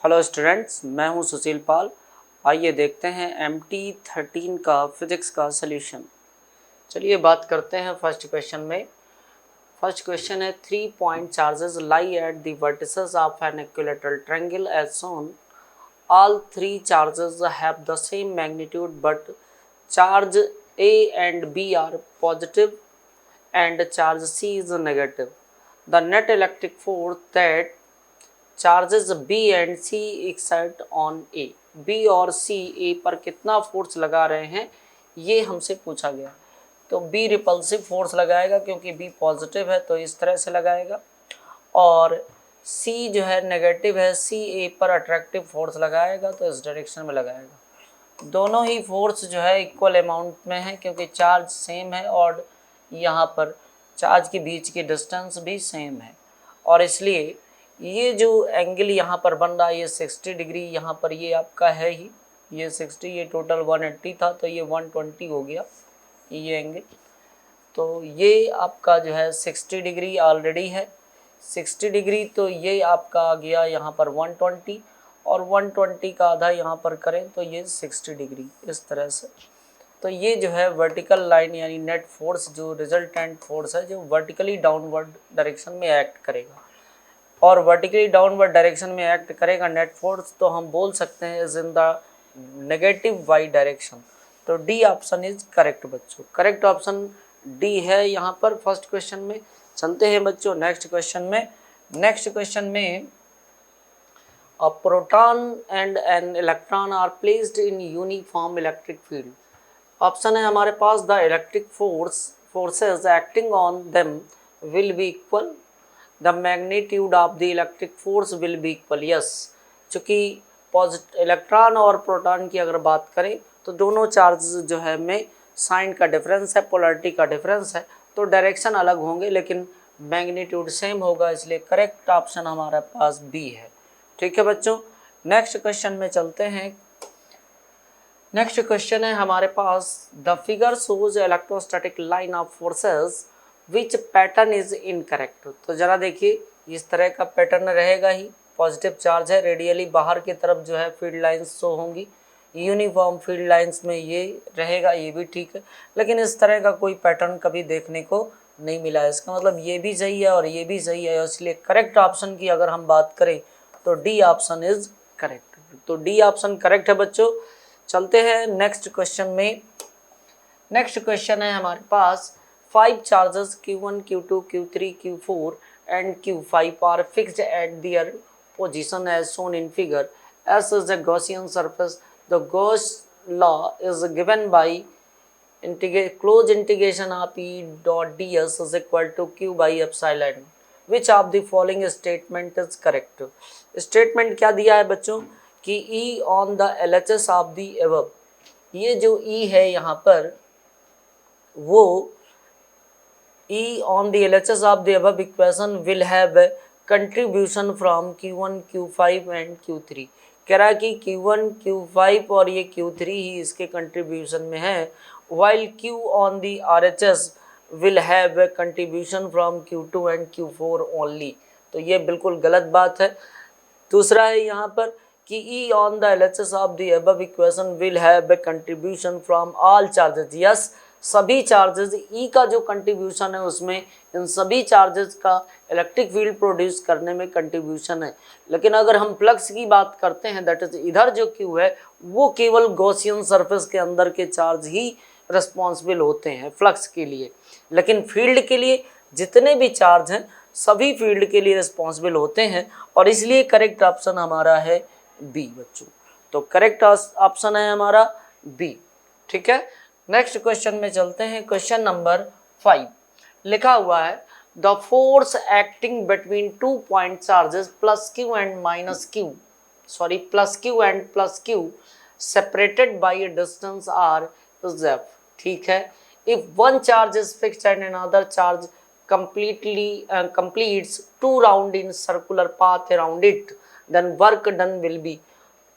Hello students, मैं हूं सुशील पाल। आइए देखते हैं MT 13 का फिजिक्स का सॉल्यूशन। चलिए बात करते हैं फर्स्ट क्वेश्चन में। फर्स्ट क्वेश्चन है 3 point charges lie at the vertices of an equilateral triangle as shown. All 3 charges have the same magnitude but charge A and B are positive and charge C is negative. The net electric force that charges B and C exert on A। B और C A पर कितना force लगा रहे हैं ये हमसे पूछा गया। तो B रिपल्सिव फोर्स लगाएगा क्योंकि B पॉजिटिव है तो इस तरह से लगाएगा, और C जो है नेगेटिव है, C A पर अट्रैक्टिव फोर्स लगाएगा तो इस डायरेक्शन में लगाएगा। दोनों ही फोर्स जो है इक्वल अमाउंट में है क्योंकि चार्ज सेम है और यहाँ पर चार्ज के बीच की डिस्टेंस भी सेम है, और इसलिए ये जो एंगल यहाँ पर बन रहा है ये 60 डिग्री यहाँ पर ये आपका है ही, ये 60, ये टोटल 180 था तो ये 120 हो गया ये एंगल। तो ये आपका जो है 60 डिग्री ऑलरेडी है 60 डिग्री, तो ये आपका आ गया यहाँ पर 120, और 120 का आधा यहाँ पर करें तो ये 60 डिग्री इस तरह से। तो ये जो है वर्टिकल लाइन यानी नेट फोर्स जो रिजल्टेंट फोर्स है जो वर्टिकली डाउनवर्ड डायरेक्शन में एक्ट करेगा, और वर्टिकली डाउनवर्ड डायरेक्शन में एक्ट करेगा नेट फोर्स, तो हम बोल सकते हैं is in the negative y direction. तो डी ऑप्शन इज करेक्ट बच्चों, करेक्ट ऑप्शन डी है यहाँ पर फर्स्ट क्वेश्चन में। चलते हैं बच्चों नेक्स्ट क्वेश्चन में। नेक्स्ट क्वेश्चन में a proton and an electron are placed in uniform electric field. Option है हमारे पास the electric forces acting on them will be equal, the magnitude of the electric force will be equal. Yes, चूँकि positive electron और proton की अगर बात करें तो दोनों चार्ज जो है में साइन का डिफरेंस है, पोलैरिटी का डिफरेंस है, तो डायरेक्शन अलग होंगे लेकिन मैग्नीट्यूड सेम होगा, इसलिए करेक्ट ऑप्शन हमारे पास बी है। ठीक है बच्चों, नेक्स्ट क्वेश्चन में चलते हैं। नेक्स्ट क्वेश्चन है हमारे पास the figure shows electrostatic line of forces which pattern is incorrect. तो जरा देखिए इस तरह का पैटर्न रहेगा ही, पॉजिटिव चार्ज है, रेडियली बाहर की तरफ जो है फील्ड लाइंस शो होंगी, यूनिफॉर्म फील्ड लाइंस में ये रहेगा, ये भी ठीक है, लेकिन इस तरह का कोई पैटर्न कभी देखने को नहीं मिला है। इसका मतलब ये भी सही है और ये भी सही है, इसलिए करेक्ट ऑप्शन की अगर हम बात करें तो डी ऑप्शन इज करेक्ट। तो डी ऑप्शन करेक्ट है बच्चों। चलते हैं नेक्स्ट क्वेश्चन में। नेक्स्ट क्वेश्चन है हमारे पास 5 charges Q1, Q2, Q3, Q4 and Q5 are fixed at their position as shown in figure. S is a Gaussian surface. The Gauss law is given by closed integration of E dot ds is equal to Q by epsilon. Which of the following statement is correct? Statement क्या दिया है बच्चों कि E on the LHS of the above, ये जो E है यहाँ पर वो E on the LHS of the above equation will have a contribution from Q1, Q5 and Q3। कह रहा है कि Q1, Q5 और ये Q3 ही इसके कंट्रीब्यूशन में है, while Q on the RHS will have a contribution from Q2 and Q4 only। तो ये बिल्कुल गलत बात है। दूसरा है यहाँ पर कि E on the LHS of the above equation will have a contribution from all charges। Yes, सभी चार्जेस E का जो कंट्रीब्यूशन है उसमें इन सभी चार्जेस का इलेक्ट्रिक फील्ड प्रोड्यूस करने में कंट्रीब्यूशन है, लेकिन अगर हम फ्लक्स की बात करते हैं दैट इज इधर जो Q है वो केवल गॉसियन सरफेस के अंदर के चार्ज ही रिस्पॉन्सिबल होते हैं फ्लक्स के लिए, लेकिन फील्ड के लिए जितने भी चार्ज हैं सभी फील्ड के लिए रिस्पॉन्सिबल होते हैं, और इसलिए करेक्ट ऑप्शन हमारा है बी बच्चों। तो करेक्ट ऑप्शन है हमारा बी। ठीक है, नेक्स्ट क्वेश्चन में चलते हैं। क्वेश्चन नंबर 5 लिखा हुआ है the force acting between 2 point charges plus q and plus q separated by a distance r is F. ठीक है, if one charge is fixed and another charge completes 2 round in circular path around it, then work done will be।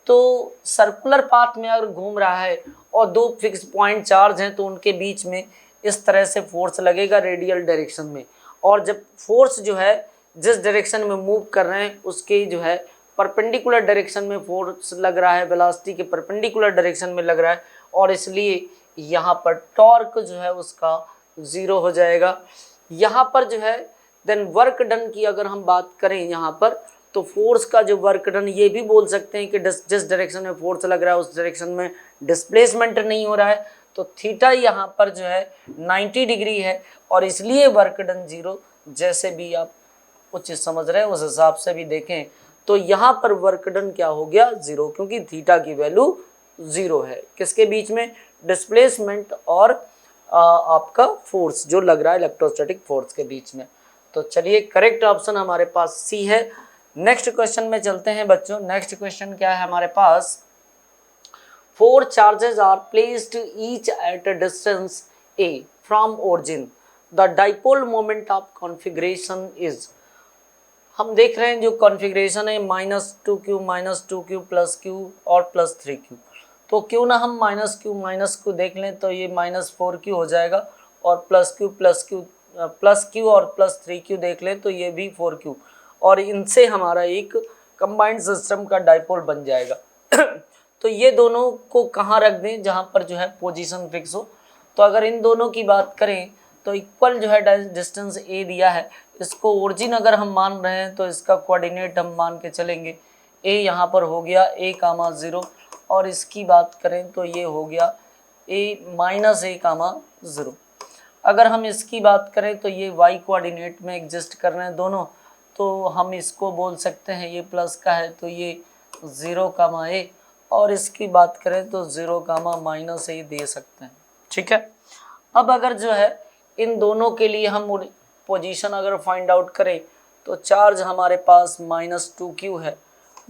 तो circular path में अगर घूम रहा है और 2 fix point charge हैं तो उनके बीच में इस तरह से फोर्स लगेगा रेडियल डायरेक्शन में, और जब फोर्स जो है जिस डायरेक्शन में मूव कर रहे हैं उसके जो है परपेंडिकुलर डायरेक्शन में फोर्स लग रहा है, वेलोसिटी के परपेंडिकुलर डायरेक्शन में लग रहा है, और इसलिए यहाँ पर टॉर्क जो है उसका 0 हो जाएगा। यहाँ पर जो है देन वर्क डन की अगर हम बात करें यहाँ पर, तो फोर्स का जो वर्क डन, ये भी बोल सकते हैं कि जिस डायरेक्शन में फोर्स लग रहा है उस डायरेक्शन में डिस्प्लेसमेंट नहीं हो रहा है, तो थीटा यहाँ पर जो है 90 डिग्री है, और इसलिए वर्क डन 0। जैसे भी आप कुछ समझ रहे हैं उस हिसाब से भी देखें तो यहाँ पर वर्क डन क्या हो गया 0, क्योंकि थीटा की वैल्यू 0 है। किसके बीच में? डिस्प्लेसमेंट और आपका फोर्स जो लग रहा है इलेक्ट्रोस्टैटिक फोर्स के बीच में। तो चलिए करेक्ट ऑप्शन हमारे पास सी है। नेक्स्ट क्वेश्चन में चलते हैं बच्चों। नेक्स्ट क्वेश्चन क्या है हमारे पास? 4 charges are placed each at a distance a from origin. The dipole moment of configuration is। हम देख रहे हैं जो कॉन्फ़िगरेशन है -2q -2q प्लस q और प्लस 3q। तो क्यों ना हम माइनस को देख लें, तो ये -4q हो जाएगा, और प्लस q और प्लस 3q देख लें तो ये भी 4q, और इनसे हमारा एक कंबाइंड सिस्टम का डाइपोल बन जाएगा। तो ये दोनों को कहाँ रख दें? जहाँ पर जो है पोजीशन फिक्स हो। तो अगर इन दोनों की बात करें तो इक्वल जो है डिस्टेंस ए दिया है, इसको ओरिजिन अगर हम मान रहे हैं तो इसका कोऑर्डिनेट हम मान के चलेंगे। ए यहाँ पर हो गया a,0, और इसकी बात करें तो ये हो गया a-a,0। अगर हम इसकी बात करें तो ये y कोऑर्डिनेट में एग्जिस्ट कर रहे हैं दोनों, तो हम इसको बोल सकते हैं ये प्लस का है तो ये 0,a, और इसकी बात करें तो 0,-a दे सकते हैं। ठीक है। अब अगर जो है इन दोनों के लिए हम पोजीशन अगर फाइंड आउट करें तो चार्ज हमारे पास -2q है।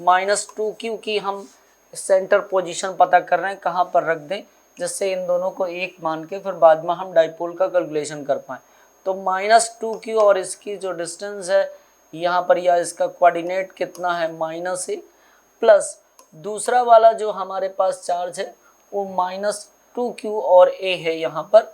-2q की हम सेंटर पोजीशन पता कर रहे हैं कहाँ पर रख दें, जिससे इन दोनों को एक मान के फिर बाद में हम डाइपोल का कैलकुलेशन कर पाएँ। तो -2q और इसकी जो डिस्टेंस है यहाँ पर, या इसका कोऑर्डिनेट कितना है -a, प्लस दूसरा वाला जो हमारे पास चार्ज है वो -2q और a है यहाँ पर,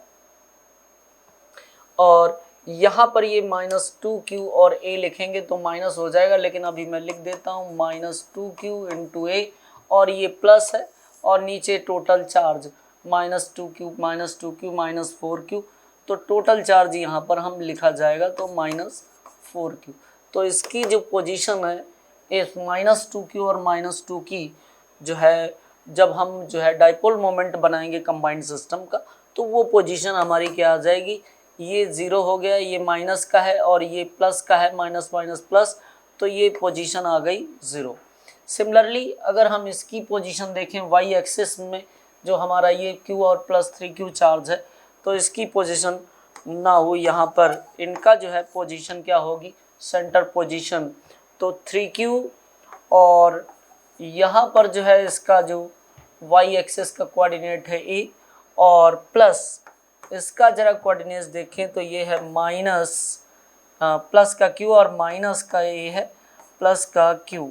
और यहाँ पर ये -2q और a लिखेंगे तो माइनस हो जाएगा, लेकिन अभी मैं लिख देता हूँ -2q इंटू a, और ये प्लस है, और नीचे टोटल चार्ज -2q -4q, तो टोटल चार्ज यहाँ पर हम लिखा जाएगा तो -4q। तो इसकी जो पोजीशन है इस -2q और -2 की जो है, जब हम जो है डाइपोल मोमेंट बनाएंगे कंबाइंड सिस्टम का, तो वो पोजीशन हमारी क्या आ जाएगी? ये 0 हो गया, ये माइनस का है और ये प्लस का है, माइनस माइनस प्लस, तो ये पोजीशन आ गई 0। सिमिलरली अगर हम इसकी पोजीशन देखें वाई एक्सिस में, जो हमारा ये q और प्लस 3q चार्ज है, तो इसकी पोजीशन ना हो यहाँ पर, इनका जो है पोजीशन क्या होगी? सेंटर पोजीशन, तो 3q, और यहाँ पर जो है इसका जो वाई एक्सिस का कोऑर्डिनेट है a, और प्लस इसका जरा कोऑर्डिनेट्स देखें तो ये है प्लस का q और माइनस का a है, प्लस का q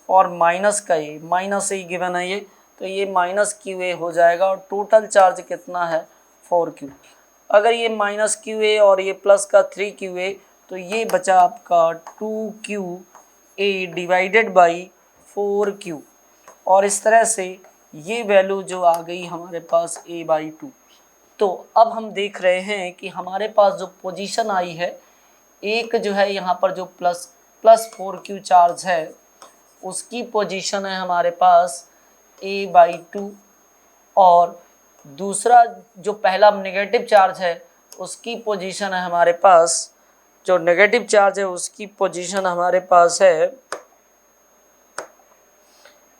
और माइनस का a, -a गिवन है ये, तो ये -qa हो जाएगा, और टोटल चार्ज कितना है? 4q। अगर ये -qa और ये प्लस का 3qa, तो ये बचा आपका 2qa डिवाइडेड बाई 4q, और इस तरह से ये वैल्यू जो आ गई हमारे पास a/2। तो अब हम देख रहे हैं कि हमारे पास जो पोजीशन आई है, एक जो है यहाँ पर जो प्लस 4q चार्ज है उसकी पोजीशन है हमारे पास a/2, और दूसरा जो पहला नेगेटिव चार्ज है उसकी पोजीशन है हमारे पास, जो नेगेटिव चार्ज है उसकी पोजीशन हमारे पास है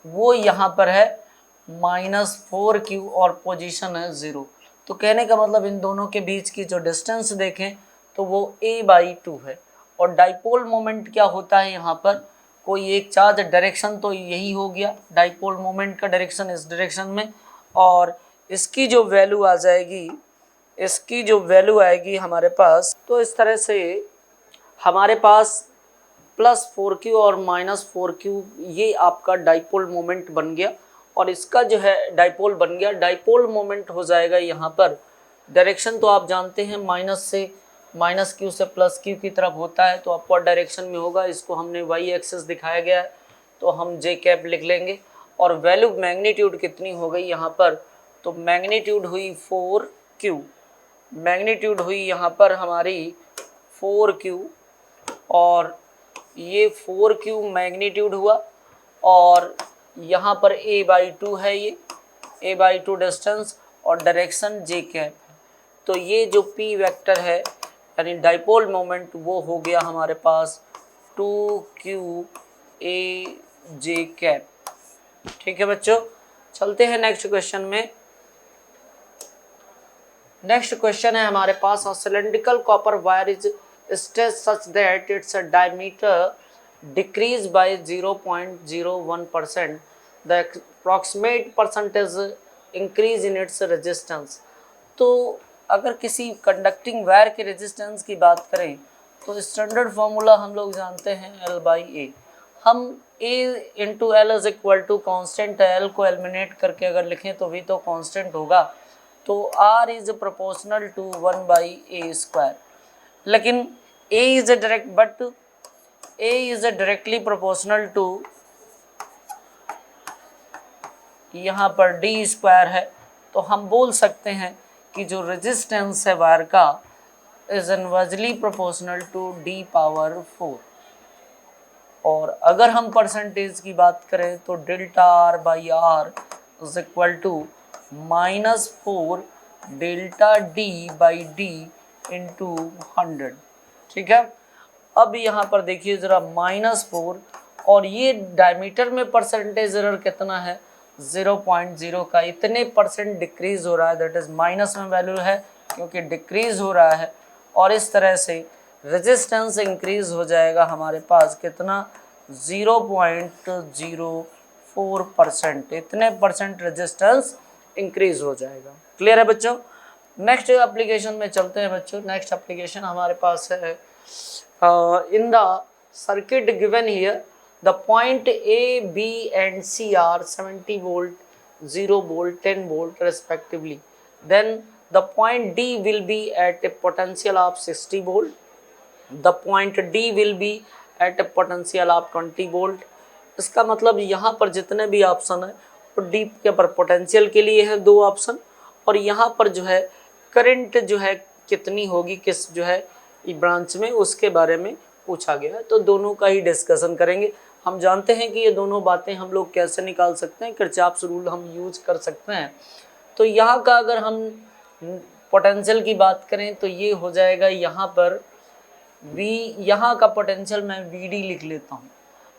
वो यहाँ पर है -4q, और पोजीशन है 0। तो कहने का मतलब इन दोनों के बीच की जो डिस्टेंस देखें तो वो a/2 है। और डाइपोल मोमेंट क्या होता है यहाँ पर? कोई एक चार्ज, डायरेक्शन तो यही हो गया, डाइपोल मोमेंट का डायरेक्शन इस डायरेक्शन में, और इसकी जो वैल्यू आ जाएगी, इसकी जो वैल्यू आएगी हमारे पास, तो इस तरह से हमारे पास +4q और -4q ये आपका डाइपोल मोमेंट बन गया, और इसका जो है डाइपोल बन गया। डाइपोल मोमेंट हो जाएगा यहाँ पर, डायरेक्शन तो आप जानते हैं माइनस से माइनस क्यू से प्लस क्यू की तरफ होता है तो अपवर्ड डायरेक्शन में होगा। इसको हमने वाई एक्सिस दिखाया गया है तो हम जे कैप लिख लेंगे। और वैल्यू मैग्नीट्यूड कितनी हो गई यहाँ पर, तो मैग्नीट्यूड हुई 4Q, मैग्नीट्यूड हुई यहाँ पर हमारी 4Q, और ये 4Q मैग्नीट्यूड हुआ। और यहाँ पर a/2 है, ये a/2 डिस्टेंस और डायरेक्शन जे कैप है। तो ये जो p वेक्टर है यानी डाइपोल मोमेंट वो हो गया हमारे पास 2Qa जे कैप। ठीक है बच्चों, चलते हैं नेक्स्ट क्वेश्चन में। नेक्स्ट क्वेश्चन है हमारे पास, cylindrical copper wire is stretched such that its diameter decrease by 0.01%. The approximate percentage increase in its resistance. तो अगर किसी कंडक्टिंग वायर के रेजिस्टेंस की बात करें तो स्टैंडर्ड फार्मूला हम लोग जानते हैं L/A। हम A into L is equal to constant है, L को एलिमिनेट करके अगर लिखें तो भी तो कॉन्स्टेंट होगा, तो R is proportional to 1/A²। लेकिन A is directly proportional to यहाँ पर D² है। तो हम बोल सकते हैं कि जो रेजिस्टेंस है वायर का is inversely proportional to D⁴। और अगर हम परसेंटेज की बात करें तो ΔR/R is equal to -4 ΔD/D into 100। ठीक है, अब यहाँ पर देखिए ज़रा -4, और ये डायमीटर में परसेंटेज एरर कितना है 0.0 का, इतने परसेंट डिक्रीज हो रहा है, दैट इज माइनस में वैल्यू है क्योंकि डिक्रीज हो रहा है। और इस तरह से रेजिस्टेंस इंक्रीज हो जाएगा हमारे पास कितना 0.04%, इतने परसेंट रेजिस्टेंस इंक्रीज हो जाएगा। क्लियर है बच्चों। नेक्स्ट एप्लीकेशन में चलते हैं बच्चों। नेक्स्ट एप्लीकेशन हमारे पास है इन the circuit given here the point A, B and C are 70 volt, 0 volt, 10 volt respectively. Then the point D will be at a potential of 60 volt. The point D will be at a potential of 20 volt. इसका मतलब यहाँ पर जितने भी option है तो D के पर पोटेंशियल के लिए है 2 ऑप्शन, और यहाँ पर जो है करंट जो है कितनी होगी किस जो है ब्रांच में उसके बारे में पूछा गया है। तो दोनों का ही डिस्कशन करेंगे। हम जानते हैं कि ये दोनों बातें हम लोग कैसे निकाल सकते हैं, किरचॉफ्स रूल हम यूज कर सकते हैं। तो यहाँ का अगर हम पोटेंशियल की बात करें तो ये हो जाएगा यहाँ पर V, यहाँ का पोटेंशियल मैं VD लिख लेता हूँ।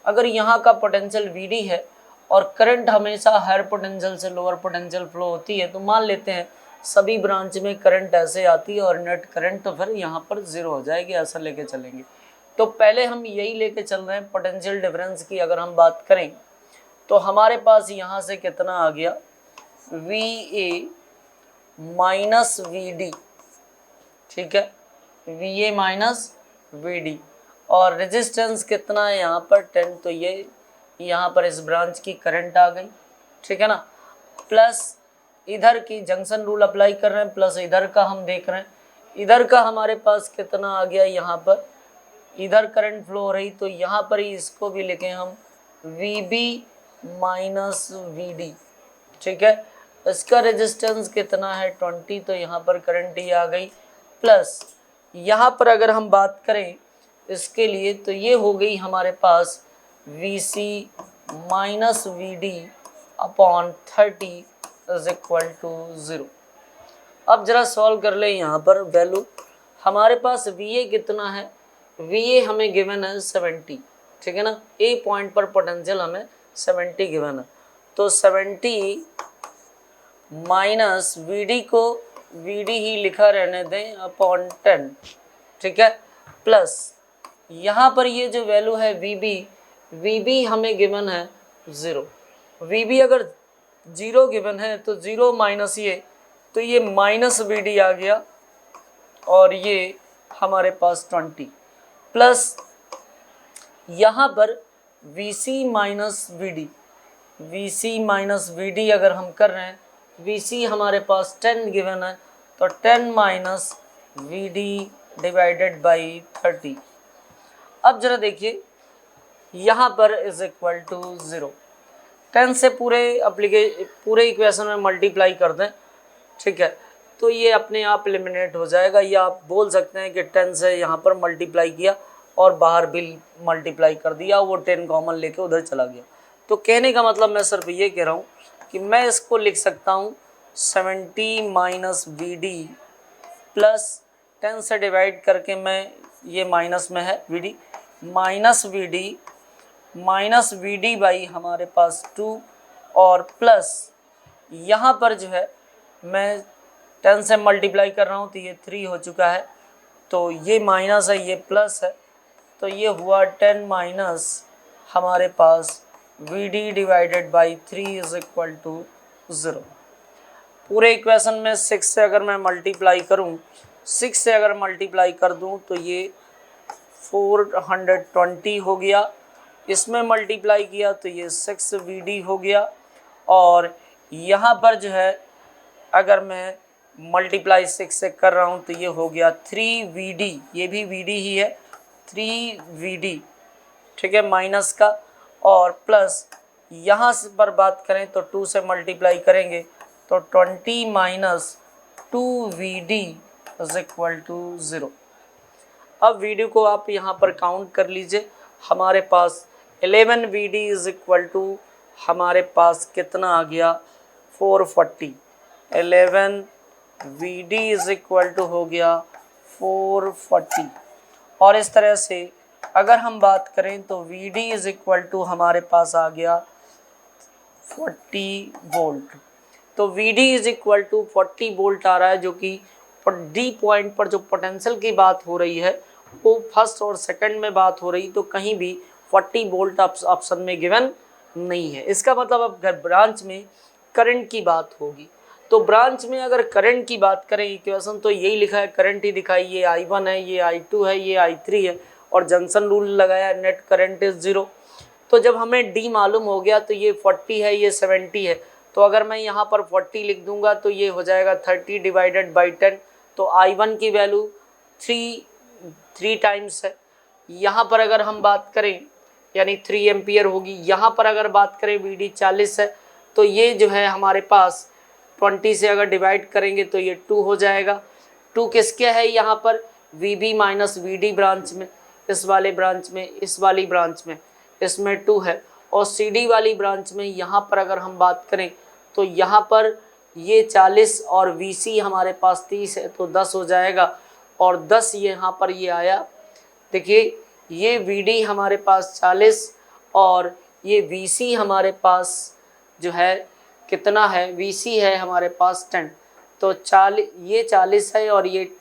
अगर यहाँ का पोटेंशियल VD है और करंट हमेशा हायर पोटेंशियल से लोअर पोटेंशियल फ्लो होती है, तो मान लेते हैं सभी ब्रांच में करंट ऐसे आती है और नेट करंट तो फिर यहाँ पर 0 हो जाएगी, ऐसा लेके चलेंगे। तो पहले हम यही लेके चल रहे हैं पोटेंशियल डिफरेंस की। अगर हम बात करें तो हमारे पास यहाँ से कितना आ गया VA माइनस VD। ठीक है, VA माइनस VD, और रेजिस्टेंस कितना है यहाँ पर 10, तो ये यहाँ पर इस ब्रांच की करंट आ गई। ठीक है ना, प्लस इधर की जंक्शन रूल अप्लाई कर रहे हैं, प्लस इधर का हम देख रहे हैं, इधर का हमारे पास कितना आ गया, यहाँ पर इधर करंट फ्लो हो रही तो यहाँ पर ही इसको भी लिखें हम VB माइनस VD। ठीक है, इसका रेजिस्टेंस कितना है 20, तो यहाँ पर करंट ही आ गई, प्लस यहाँ पर अगर हम बात करें इसके लिए तो ये हो गई हमारे पास VC minus VD upon 30 is equal to 0। अब जरा सॉल्व कर ले। यहाँ पर वैल्यू हमारे पास VA कितना है, VA हमें गिवन है 70। ठीक है ना, A पॉइंट पर पोटेंशियल हमें 70 गिवन है, तो 70 माइनस VD को VD ही लिखा रहने दें अपॉन 10। ठीक है, प्लस यहाँ पर ये जो वैल्यू है VB हमें गिवन है 0। VB अगर 0 गिवन है तो 0 माइनस ये, तो ये माइनस VD आ गया, और ये हमारे पास 20, प्लस यहाँ पर VC माइनस VD अगर हम कर रहे हैं, VC हमारे पास 10 गिवन है, तो 10 माइनस VD डिवाइडेड बाई 30। अब जरा देखिए यहाँ पर इज इक्वल टू 0। 10 से पूरे इक्वेशन में मल्टीप्लाई कर दें, ठीक है, तो ये अपने आप एलिमिनेट हो जाएगा। या आप बोल सकते हैं कि 10 से यहाँ पर मल्टीप्लाई किया और बाहर भी मल्टीप्लाई कर दिया, वो 10 कॉमन लेके उधर चला गया। तो कहने का मतलब मैं सिर्फ ये कह रहा हूँ कि मैं इसको लिख सकता हूँ 70 माइनस VD प्लस 10 से डिवाइड करके मैं, ये माइनस में है VD, माइनस VD बाई हमारे पास 2 और प्लस यहाँ पर जो है मैं 10 से मल्टीप्लाई कर रहा हूँ तो ये 3 हो चुका है, तो ये माइनस है, ये प्लस है, तो ये हुआ 10 माइनस हमारे पास VD divided by 3 is equal to 0। पूरे इक्वेशन में 6 से अगर मैं मल्टीप्लाई करूं, 6 से अगर मल्टीप्लाई कर दूं तो ये 420 हो गया। इसमें मल्टीप्लाई किया तो ये 6 VD हो गया। और यहाँ पर जो है अगर मैं मल्टीप्लाई 6 से कर रहा हूँ तो ये हो गया 3 VD, ये भी VD ही है, 3 VD, ठीक है, माइनस का। और प्लस यहाँ से पर बात करें तो 2 से मल्टीप्लाई करेंगे तो 20 minus 2 VD is equal to 0। अब वीडियो को आप यहाँ पर काउंट कर लीजिए, हमारे पास 11 VD इज इक्वल टू हमारे पास कितना आ गया 440। 11 VD इज इक्वल टू हो गया 440। और इस तरह से अगर हम बात करें तो VD इज इक्वल टू हमारे पास आ गया 40 वोल्ट। तो VD is equal to 40 volt आ रहा है, जो कि D पॉइंट पर जो पोटेंशियल की बात हो रही है वो फर्स्ट और सेकंड में बात हो रही, तो कहीं भी 40 वोल्ट ऑप्शन में गिवन नहीं है। इसका मतलब अब अगर ब्रांच में करंट की बात होगी तो ब्रांच में अगर करंट की बात करें इक्वेशन तो यही लिखा है, करंट ही दिखाई, ये I1 है, ये I2 है, ये I3 है और जंक्शन रूल लगाया, नेट करंट इज 0। तो जब हमें D मालूम हो गया तो ये 40 है, ये 70 है, तो अगर मैं यहाँ पर 40 लिख दूंगा तो ये हो जाएगा 30 डिवाइडेड बाई 10। तो I1 की वैल्यू 3 टाइम्स है। यहाँ पर अगर हम बात करें यानी 3 एम्पियर होगी। यहाँ पर अगर बात करें VD 40 है तो ये जो है हमारे पास 20 से अगर डिवाइड करेंगे तो ये 2 हो जाएगा। 2 किसके है यहाँ पर VB माइनस VD ब्रांच में, इस वाले ब्रांच में, इस वाली ब्रांच में, इसमें 2 है। और CD वाली ब्रांच में यहाँ पर अगर हम बात करें तो यहाँ पर ये 40 और VC हमारे पास 30 है तो 10 हो जाएगा। और 10 यहाँ पर ये आया, देखिए ये VD हमारे पास 40 और ये VC हमारे पास जो है कितना है, VC है हमारे पास 10। तो 40, ये 40 है और ये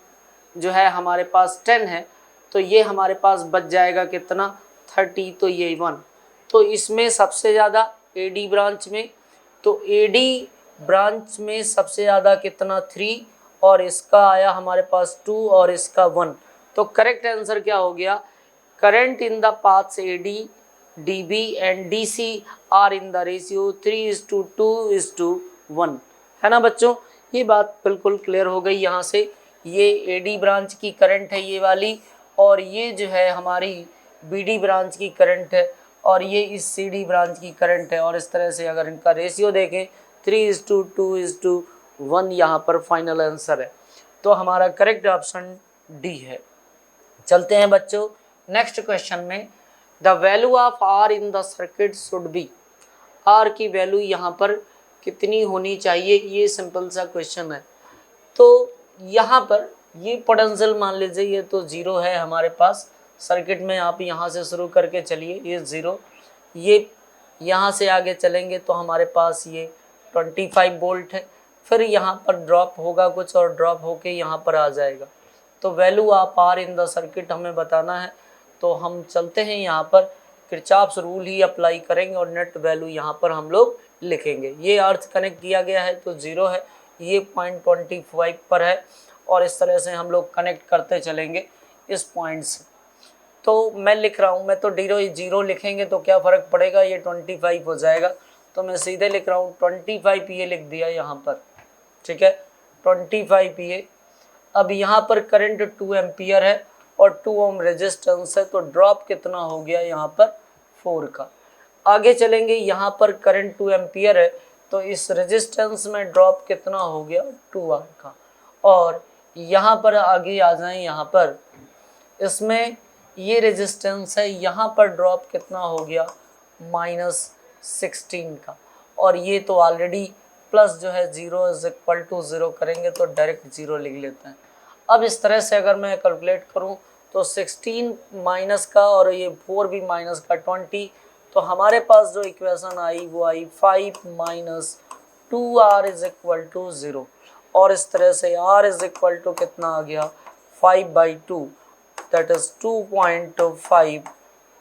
जो है हमारे पास 10 है, तो ये हमारे पास बच जाएगा कितना 30, तो ये 1। तो इसमें सबसे ज़्यादा AD ब्रांच में, तो AD ब्रांच में सबसे ज़्यादा कितना 3 और इसका आया हमारे पास 2 और इसका 1। तो करेक्ट आंसर क्या हो गया, current in the paths AD, DB and DC are in the ratio 3:2:1, है ना बच्चों। ये बात बिल्कुल क्लियर हो गई। यहाँ से ये AD ब्रांच की करंट है ये वाली, और ये जो है हमारी BD ब्रांच की करंट है, और ये इस CD ब्रांच की करंट है। और इस तरह से अगर इनका रेशियो देखें 3:2:1 यहाँ पर फाइनल आंसर है। तो हमारा करेक्ट ऑप्शन D है। चलते हैं बच्चों नेक्स्ट क्वेश्चन में। The value of R in the circuit should be, R की वैल्यू यहाँ पर कितनी होनी चाहिए, ये सिंपल सा क्वेश्चन है। तो यहाँ पर ये पोटेंशियल मान लीजिए ये तो 0 है हमारे पास सर्किट में। आप यहाँ से शुरू करके चलिए, ये 0, ये यहाँ से आगे चलेंगे तो हमारे पास ये 25 वोल्ट है। फिर यहाँ पर ड्रॉप होगा कुछ और ड्रॉप होके यहाँ पर आ जाएगा। तो value of R in the circuit हमें बताना है। तो हम चलते हैं यहाँ पर किरचॉफ्स रूल ही अप्लाई करेंगे और नेट वैल्यू यहाँ पर हम लोग लिखेंगे। ये अर्थ कनेक्ट किया गया है तो 0 है, ये 0.25 पर है, और इस तरह से हम लोग कनेक्ट करते चलेंगे इस पॉइंट से। तो मैं लिख रहा हूँ, मैं तो 0 लिखेंगे तो क्या फ़र्क पड़ेगा, ये 25 हो जाएगा। तो मैं सीधे लिख रहा हूँ 25 PA लिख दिया यहाँ पर, ठीक है, 25 PA। अब यहाँ पर करंट 2 एम्पियर है और 2 ओम रेजिस्टेंस है, तो ड्रॉप कितना हो गया यहाँ पर 4 का। आगे चलेंगे, यहाँ पर करंट 2 एम्पियर है तो इस रेजिस्टेंस में ड्रॉप कितना हो गया 2R का। और यहाँ पर आगे आ जाएं, यहाँ पर इसमें ये रेजिस्टेंस है, यहाँ पर ड्रॉप कितना हो गया -16 का। और ये तो ऑलरेडी प्लस जो है 0 इज इक्वल टू 0 करेंगे तो डायरेक्ट 0 लिख लेते हैं। अब इस तरह से अगर मैं कैलकुलेट करूं तो 16 माइनस का और ये 4 भी माइनस का 20, तो हमारे पास जो इक्वेशन आई वो आई 5 minus 2R is equal to 0। और इस तरह से R इज इक्वल टू कितना आ गया 5/2, दैट इज 2.5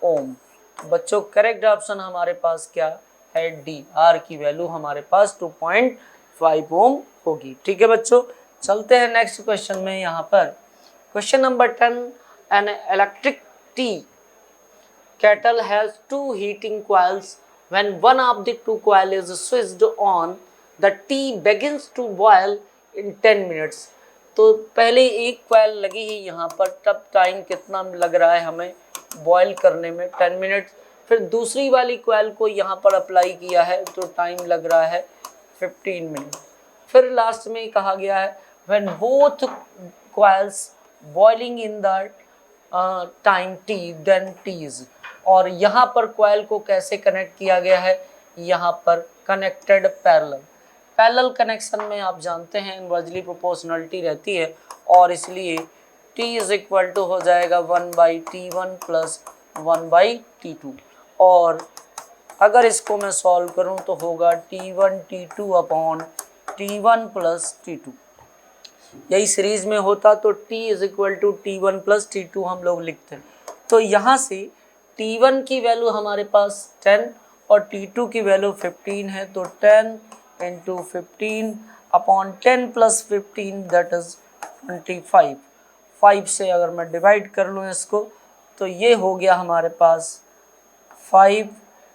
ओम। बच्चों करेक्ट ऑप्शन हमारे पास क्या है डी, R की वैल्यू हमारे पास 2.5 ओम होगी। ठीक है बच्चों, चलते हैं नेक्स्ट क्वेश्चन में। यहाँ पर question number 10, an electric T kettle has 2 heating coils. When one of the 2 coil is switched on, the tea begins to boil in 10 minutes. तो पहले एक coil लगी है यहाँ पर, तब टाइम कितना लग रहा है हमें बॉयल करने में 10 मिनट। फिर दूसरी वाली coil को यहाँ पर अप्लाई किया है तो टाइम लग रहा है 15 मिनट। फिर लास्ट में कहा गया है when both coils boiling in the time t then t's। और यहाँ पर कॉइल को कैसे कनेक्ट किया गया है, यहाँ पर कनेक्टेड पैरेलल कनेक्शन में आप जानते हैं इनवर्सली प्रोपोर्शनलिटी रहती है और इसलिए t इज इक्वल टू हो जाएगा 1/t1 प्लस 1/t2। और अगर इसको मैं सॉल्व करूं तो होगा t1 t2 upon t1 plus t2। यही सीरीज में होता तो t is equal to t1 plus t2 हम लोग लिखते हैं। तो यहाँ से T1 की वैल्यू हमारे पास 10 और T2 की वैल्यू 15 है, तो 10 into 15 upon 10 plus 15 that is 25। 5 से अगर मैं डिवाइड कर लूँ इसको तो ये हो गया हमारे पास 5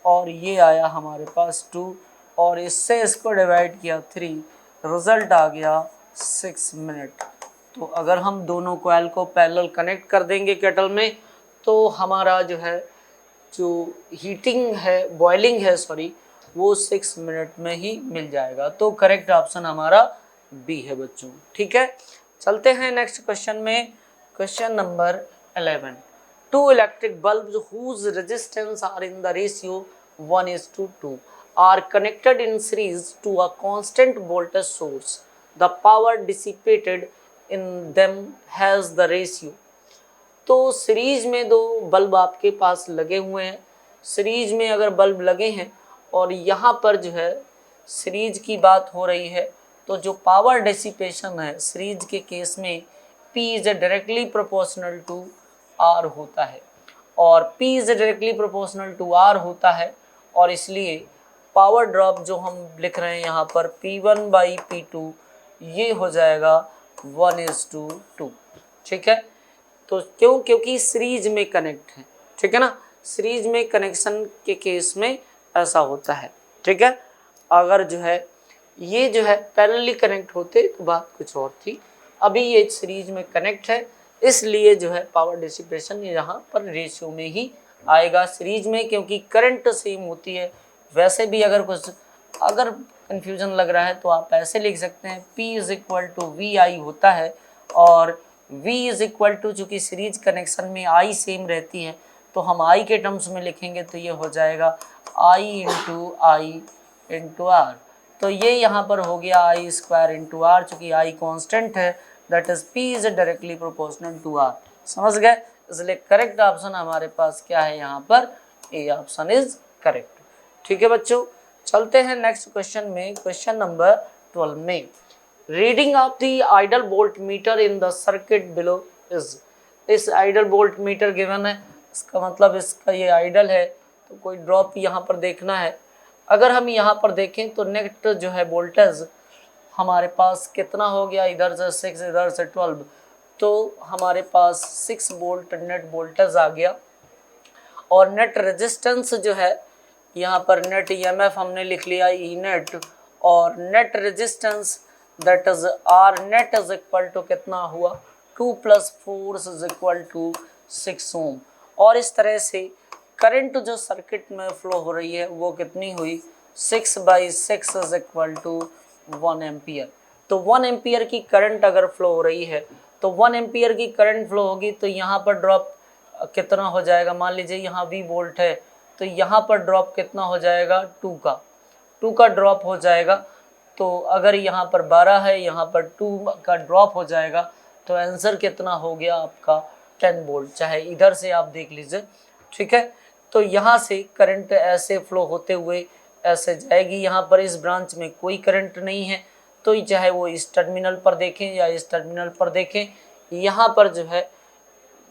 और ये आया हमारे पास 2 और इससे इसको डिवाइड किया 3, रिजल्ट आ गया 6 मिनट। तो अगर हम दोनों कॉइल को पैरेलल कनेक्ट कर देंगे केटल में तो हमारा जो हीटिंग है बॉइलिंग है वो 6 मिनट में ही मिल जाएगा। तो करेक्ट ऑप्शन हमारा बी है बच्चों। ठीक है, चलते हैं नेक्स्ट क्वेश्चन में। Question number 11, 2 electric bulbs whose resistance are in the ratio 1:2 are connected in series to a constant voltage source. The power dissipated in them has the ratio। तो series में 2 bulb आपके पास लगे हुए हैं, series में अगर bulb लगे हैं और यहाँ पर जो है सीरीज की बात हो रही है तो जो पावर डिसिपेशन है सीरीज के केस में P is directly proportional to R होता है और P is directly proportional to R होता है और इसलिए पावर ड्रॉप जो हम लिख रहे हैं यहाँ पर P1/P2 ये हो जाएगा 1:2। ठीक है, तो क्योंकि सीरीज में कनेक्ट है। ठीक है ना, सीरीज में कनेक्शन के केस में ऐसा होता है। ठीक है, अगर जो है ये जो है पैरेलली कनेक्ट होते तो बात कुछ और थी, अभी ये सीरीज में कनेक्ट है इसलिए जो है पावर डिसिपेशन यहाँ पर रेशियो में ही आएगा सीरीज में, क्योंकि करंट सेम होती है। वैसे भी अगर कन्फ्यूजन लग रहा है तो आप ऐसे लिख सकते हैं P is equal to VI होता है और V इज इक्वल टू, चूँकि सीरीज कनेक्शन में I सेम रहती है तो हम I के टर्म्स में लिखेंगे तो ये हो जाएगा I इंटू R। तो ये यहाँ पर हो गया I² इंटू R, चूँकि I कांस्टेंट है that is P is directly proportional to R। समझ गए, इसलिए करेक्ट ऑप्शन हमारे पास क्या है यहाँ पर, ए ऑप्शन इज करेक्ट। ठीक है बच्चों, चलते हैं नेक्स्ट क्वेश्चन में। क्वेश्चन नंबर 12 में reading of the ideal voltmeter in the circuit below is. इस आइडल वोल्ट मीटर गिवन है, इसका मतलब इसका ये आइडल है तो कोई ड्रॉप यहाँ पर देखना है। अगर हम यहाँ पर देखें तो नेट जो है वोल्टेज हमारे पास कितना हो गया, इधर से 6 इधर से 12, तो हमारे पास 6 वोल्ट नेट वोल्टेज आ गया। और नेट रेजिस्टेंस जो है यहाँ पर नेट EMF हमने लिख लिया ई नेट, और net resistance that is R net is equal to कितना हुआ 2 + 4 इज इक्वल टू 6 ओम। और इस तरह से करंट जो सर्किट में फ्लो हो रही है वो कितनी हुई 6/6 इज इक्वल टू 1 एम्पियर। तो 1 एम्पियर की करंट अगर फ्लो हो रही है तो 1 एम्पियर की करंट फ्लो होगी तो यहाँ पर ड्रॉप कितना हो जाएगा, मान लीजिए यहाँ V वोल्ट है तो यहाँ पर ड्रॉप कितना हो जाएगा 2 का ड्रॉप हो जाएगा। तो अगर यहाँ पर 12 है, यहाँ पर 2 का ड्रॉप हो जाएगा तो आंसर कितना हो गया आपका 10 वोल्ट। चाहे इधर से आप देख लीजिए, ठीक है। तो यहाँ से करंट ऐसे फ्लो होते हुए ऐसे जाएगी, यहाँ पर इस ब्रांच में कोई करंट नहीं है तो चाहे वो इस टर्मिनल पर देखें या इस टर्मिनल पर देखें, यहाँ पर जो है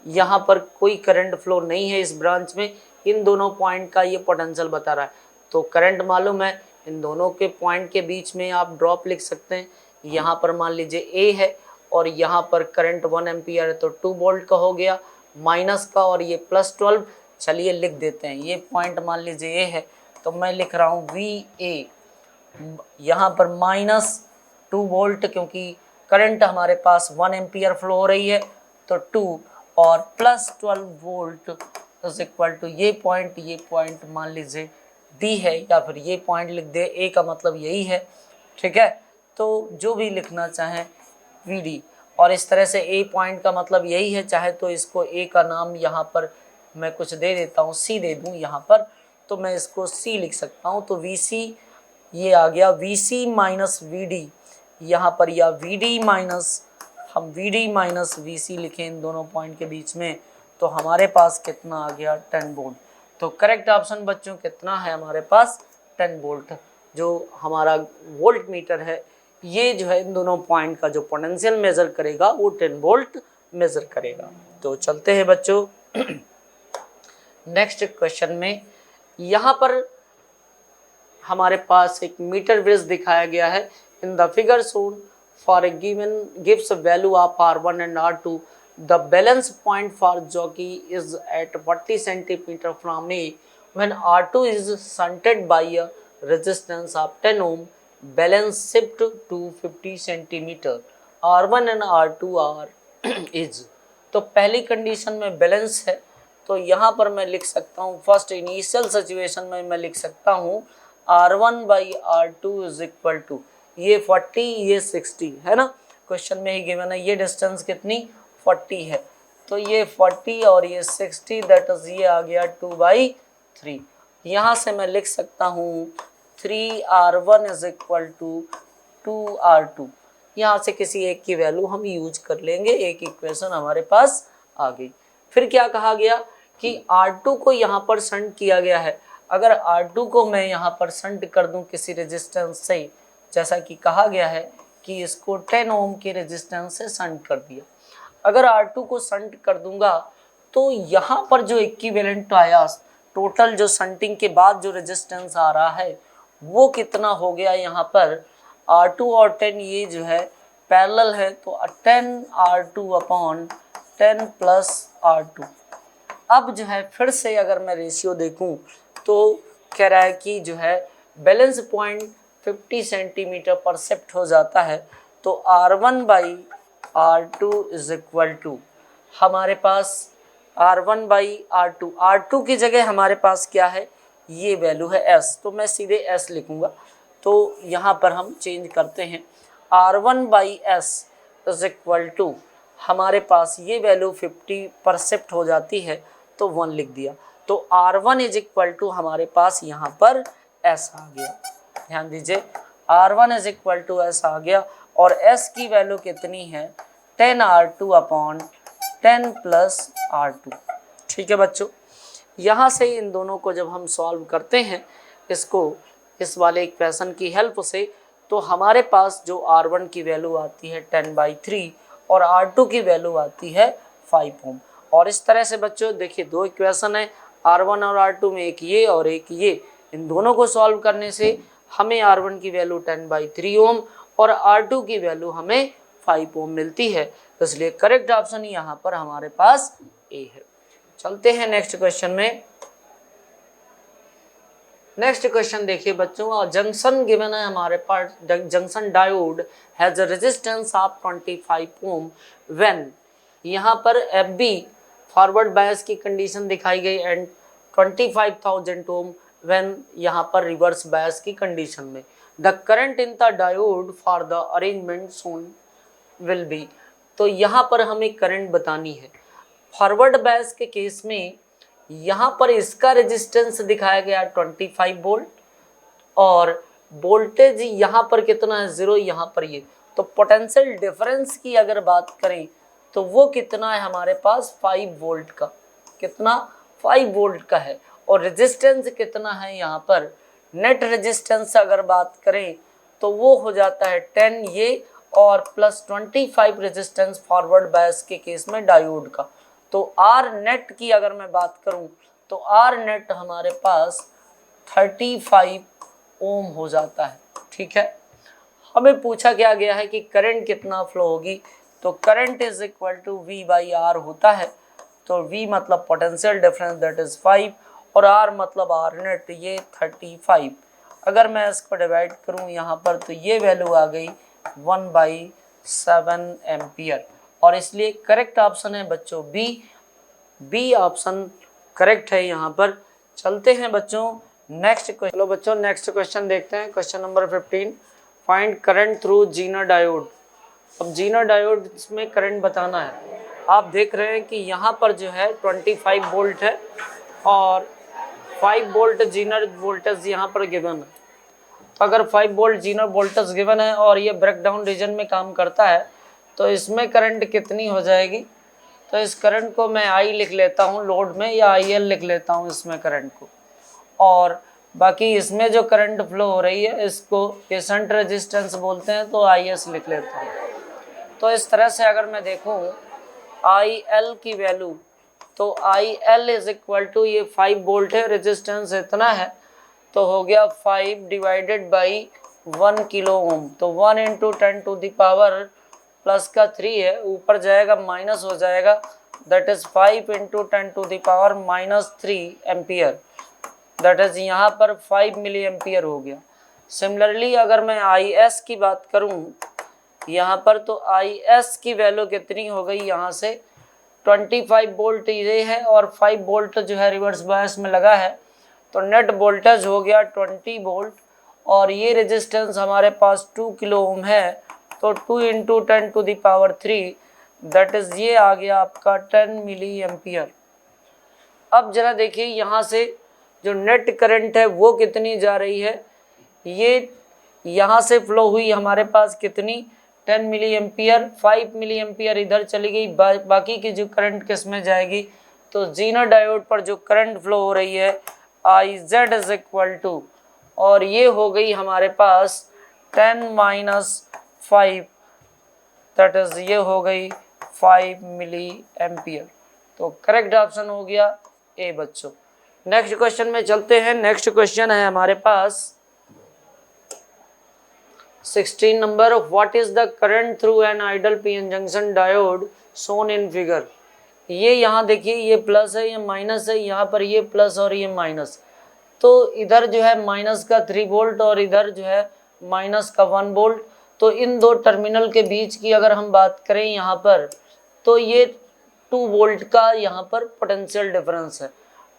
यहाँ पर कोई करंट फ्लो नहीं है इस ब्रांच में। इन दोनों पॉइंट का ये पोटेंशियल बता रहा है। तो करंट मालूम है, इन दोनों के पॉइंट के बीच में आप ड्रॉप लिख सकते हैं। यहाँ पर मान लीजिए A है और यहाँ पर करंट 1 एम्पियर है तो 2 वोल्ट का हो गया माइनस का, और ये +12। चलिए लिख देते हैं, ये पॉइंट मान लीजिए A है तो मैं लिख रहा हूँ VA, यहाँ पर -2 वोल्ट क्योंकि करंट हमारे पास 1 एम्पियर फ्लो हो रही है तो 2 और +12 वोल्ट इज इक्वल टू ये पॉइंट मान लीजिए D है या फिर ये पॉइंट लिख दे, A का मतलब यही है, ठीक है। तो जो भी लिखना चाहें VD, और इस तरह से A पॉइंट का मतलब यही है, चाहे तो इसको A का नाम यहाँ पर मैं कुछ दे देता हूँ, C दे दूँ यहाँ पर, तो मैं इसको C लिख सकता हूँ। तो VC ये आ गया VC माइनस VD यहाँ पर, या VD माइनस हम VD माइनस VC लिखें इन दोनों पॉइंट के बीच में तो हमारे पास कितना आ गया 10 वोल्ट। तो करेक्ट ऑप्शन बच्चों कितना है हमारे पास 10 वोल्ट। जो हमारा वोल्ट मीटर है ये जो है इन दोनों पॉइंट का जो पोटेंशियल मेजर करेगा वो 10 वोल्ट मेजर करेगा। तो चलते हैं बच्चों नेक्स्ट क्वेश्चन में। यहाँ पर हमारे पास एक मीटर ब्रिज दिखाया गया है। इन the figure shown for A gives value of R1 and R2, the balance point for jockey is at 40 centimeter from A. When R2 is shunted by a resistance of 10 ohm, balance shift to 50 centimeter. R1 and R2 are is. तो पहली condition में balance है तो यहाँ पर मैं लिख सकता हूँ, फर्स्ट इनिशियल सिचुएशन में मैं लिख सकता हूँ R1/R2 इज इक्वल टू ये 40 ये 60 है ना, क्वेश्चन में ही गिवन है। ये डिस्टेंस कितनी 40 है तो ये 40 और ये 60 दैट इज ये आ गया 2/3। यहाँ से मैं लिख सकता हूँ 3R1 is equal to 2R2। यहाँ से किसी एक की वैल्यू हम यूज कर लेंगे, एक इक्वेशन हमारे पास आ गई। फिर क्या कहा गया कि R2 को यहाँ पर शंट किया गया है। अगर R2 को मैं यहाँ पर शंट कर दूं किसी रेजिस्टेंस से, जैसा कि कहा गया है कि इसको 10 ओम के रेजिस्टेंस से शंट कर दिया, अगर R2 को शंट कर दूंगा तो यहाँ पर जो इक्विवेलेंट आया, टोटल जो शंटिंग के बाद जो रेजिस्टेंस आ रहा है वो कितना हो गया, यहाँ पर R2 और 10 ये जो है पैरेलल है तो 10R2/10 + R2। अब जो है फिर से अगर मैं रेशियो देखूं तो कह रहा है कि जो है बैलेंस पॉइंट 50 सेंटीमीटर पर शिफ्ट हो जाता है तो R1/R2 इज इक्वल टू हमारे पास R1/R2, R2 की जगह हमारे पास क्या है ये वैल्यू है S, तो मैं सीधे S लिखूंगा। तो यहाँ पर हम चेंज करते हैं R1/S इज इक्वल टू हमारे पास ये वैल्यू 50 पर शिफ्ट हो जाती है तो 1 लिख दिया। तो R1 इज इक्वल टू हमारे पास यहाँ पर S आ गया, ध्यान दीजिए R1 is equal to S आ गया और S की वैल्यू कितनी है 10R2/10 + R2। ठीक है बच्चों, यहाँ से इन दोनों को जब हम सॉल्व करते हैं इसको इस वाले इक्वेशन की हेल्प से तो हमारे पास जो R1 की वैल्यू आती है 10/3 और R2 की वैल्यू आती है 5 ओम। और इस तरह से बच्चों देखिए दो इक्वेशन है R1 और R2 में, एक ये और एक ये, इन दोनों को सॉल्व करने से हमें R1 की वैल्यू 10/3 ओम और R2 की वैल्यू हमें 5 ओम मिलती है। तो इसलिए करेक्ट ऑप्शन यहाँ पर हमारे पास ए है। चलते हैं नेक्स्ट क्वेश्चन में। नेक्स्ट क्वेश्चन देखिए बच्चों, जंक्शन गिवन है हमारे पास, junction diode has a resistance of 25 ohm when, यहाँ पर एफ बी फॉरवर्ड बायस की कंडीशन दिखाई गई एंड 25,000 ओम व्हेन यहाँ पर रिवर्स बायस की कंडीशन में। The current in the diode for the arrangement shown will be, तो यहाँ पर हमें करंट बतानी है। फॉरवर्ड बायस के केस में यहाँ पर इसका रेजिस्टेंस दिखाया गया 25 वोल्ट और वोल्टेज यहाँ पर कितना है 0, यहाँ पर ये, तो पोटेंशियल डिफरेंस की अगर बात करें तो वो कितना है हमारे पास 5 वोल्ट का, कितना 5 वोल्ट का है। और रेजिस्टेंस कितना है यहाँ पर, नेट रेजिस्टेंस अगर बात करें तो वो हो जाता है 10 ये और प्लस 25 रेजिस्टेंस फॉरवर्ड बायस के केस में डायोड का। तो आर नेट की अगर मैं बात करूं तो आर नेट हमारे पास 35 ओम हो जाता है। ठीक है, हमें पूछा क्या गया है कि करंट कितना फ्लो होगी, तो current is equal to V by R होता है। तो वी मतलब पोटेंशियल डिफरेंस दैट इज 5 और आर मतलब आर नेट ये 35। अगर मैं इसको डिवाइड करूं यहाँ पर तो ये वैल्यू आ गई 1/7 एम्पियर और इसलिए करेक्ट ऑप्शन है बच्चों बी ऑप्शन करेक्ट है यहाँ पर। चलते हैं बच्चों नेक्स्ट क्वेश्चन। चलो बच्चों नेक्स्ट क्वेश्चन देखते हैं, question number 15, find current through Zener diode. अब जीनर डायोड में करंट बताना है। आप देख रहे हैं कि यहाँ पर जो है 25 वोल्ट है और 5 वोल्ट जीनर वोल्टेज यहाँ पर गिवन है। तो अगर 5 वोल्ट जीनर वोल्टेज गिवन है और ये ब्रेकडाउन रीजन में काम करता है तो इसमें करंट कितनी हो जाएगी, तो इस करंट को मैं आई लिख लेता हूँ लोड में, या आई एल लिख लेता हूँ इसमें करंट को, और बाकी इसमें जो करंट फ्लो हो रही है इसको ये शंट रेजिस्टेंस बोलते हैं तो आई एस लिख लेता हूँ। तो इस तरह से अगर मैं देखूँ आई एल की वैल्यू, तो I L is equal to ये 5 वोल्ट है, रेजिस्टेंस इतना है तो हो गया 5 डिवाइडेड बाई 1 किलो ओम, तो 1 into 10 to the power plus का 3 है, ऊपर जाएगा माइनस हो जाएगा, that is 5 into 10 to the power -3 ampere, that is यहाँ पर 5 मिली एम्पियर हो गया। सिमिलरली अगर मैं आई एस की बात करूँ यहाँ पर तो आई एस की वैल्यू कितनी हो गई, यहाँ से 25 वोल्ट ये है और 5 वोल्ट जो है रिवर्स बायस में लगा है, तो नेट वोल्टेज हो गया 20 वोल्ट और ये रेजिस्टेंस हमारे पास 2 किलो ओम है, तो 2 into 10 to the power 3 that is ये आ गया आपका 10 मिली एम्पियर। अब जरा देखिए यहाँ से जो नेट करंट है वो कितनी जा रही है, ये यहाँ से फ्लो हुई हमारे पास कितनी 10 मिली एम्पियर, 5 मिली एम्पियर इधर चली गई, बाकी की जो करंट किस में जाएगी, तो जीनर डायोड पर जो करंट फ्लो हो रही है I Z is equal to, और ये हो गई हमारे पास 10 - 5 दैट इज ये हो गई 5 मिली एम्पियर। तो करेक्ट ऑप्शन हो गया ए बच्चों। नेक्स्ट क्वेश्चन में चलते हैं। नेक्स्ट क्वेश्चन है हमारे पास 16 नंबर, what is the current through an ideal PN junction diode shown in figure. ये यहाँ देखिए ये प्लस है ये माइनस है, यहाँ पर ये प्लस और ये माइनस, तो इधर जो है माइनस का 3 वोल्ट और इधर जो है माइनस का 1 वोल्ट, तो इन दो टर्मिनल के बीच की अगर हम बात करें यहाँ पर तो ये 2 वोल्ट का यहाँ पर पोटेंशियल डिफरेंस है,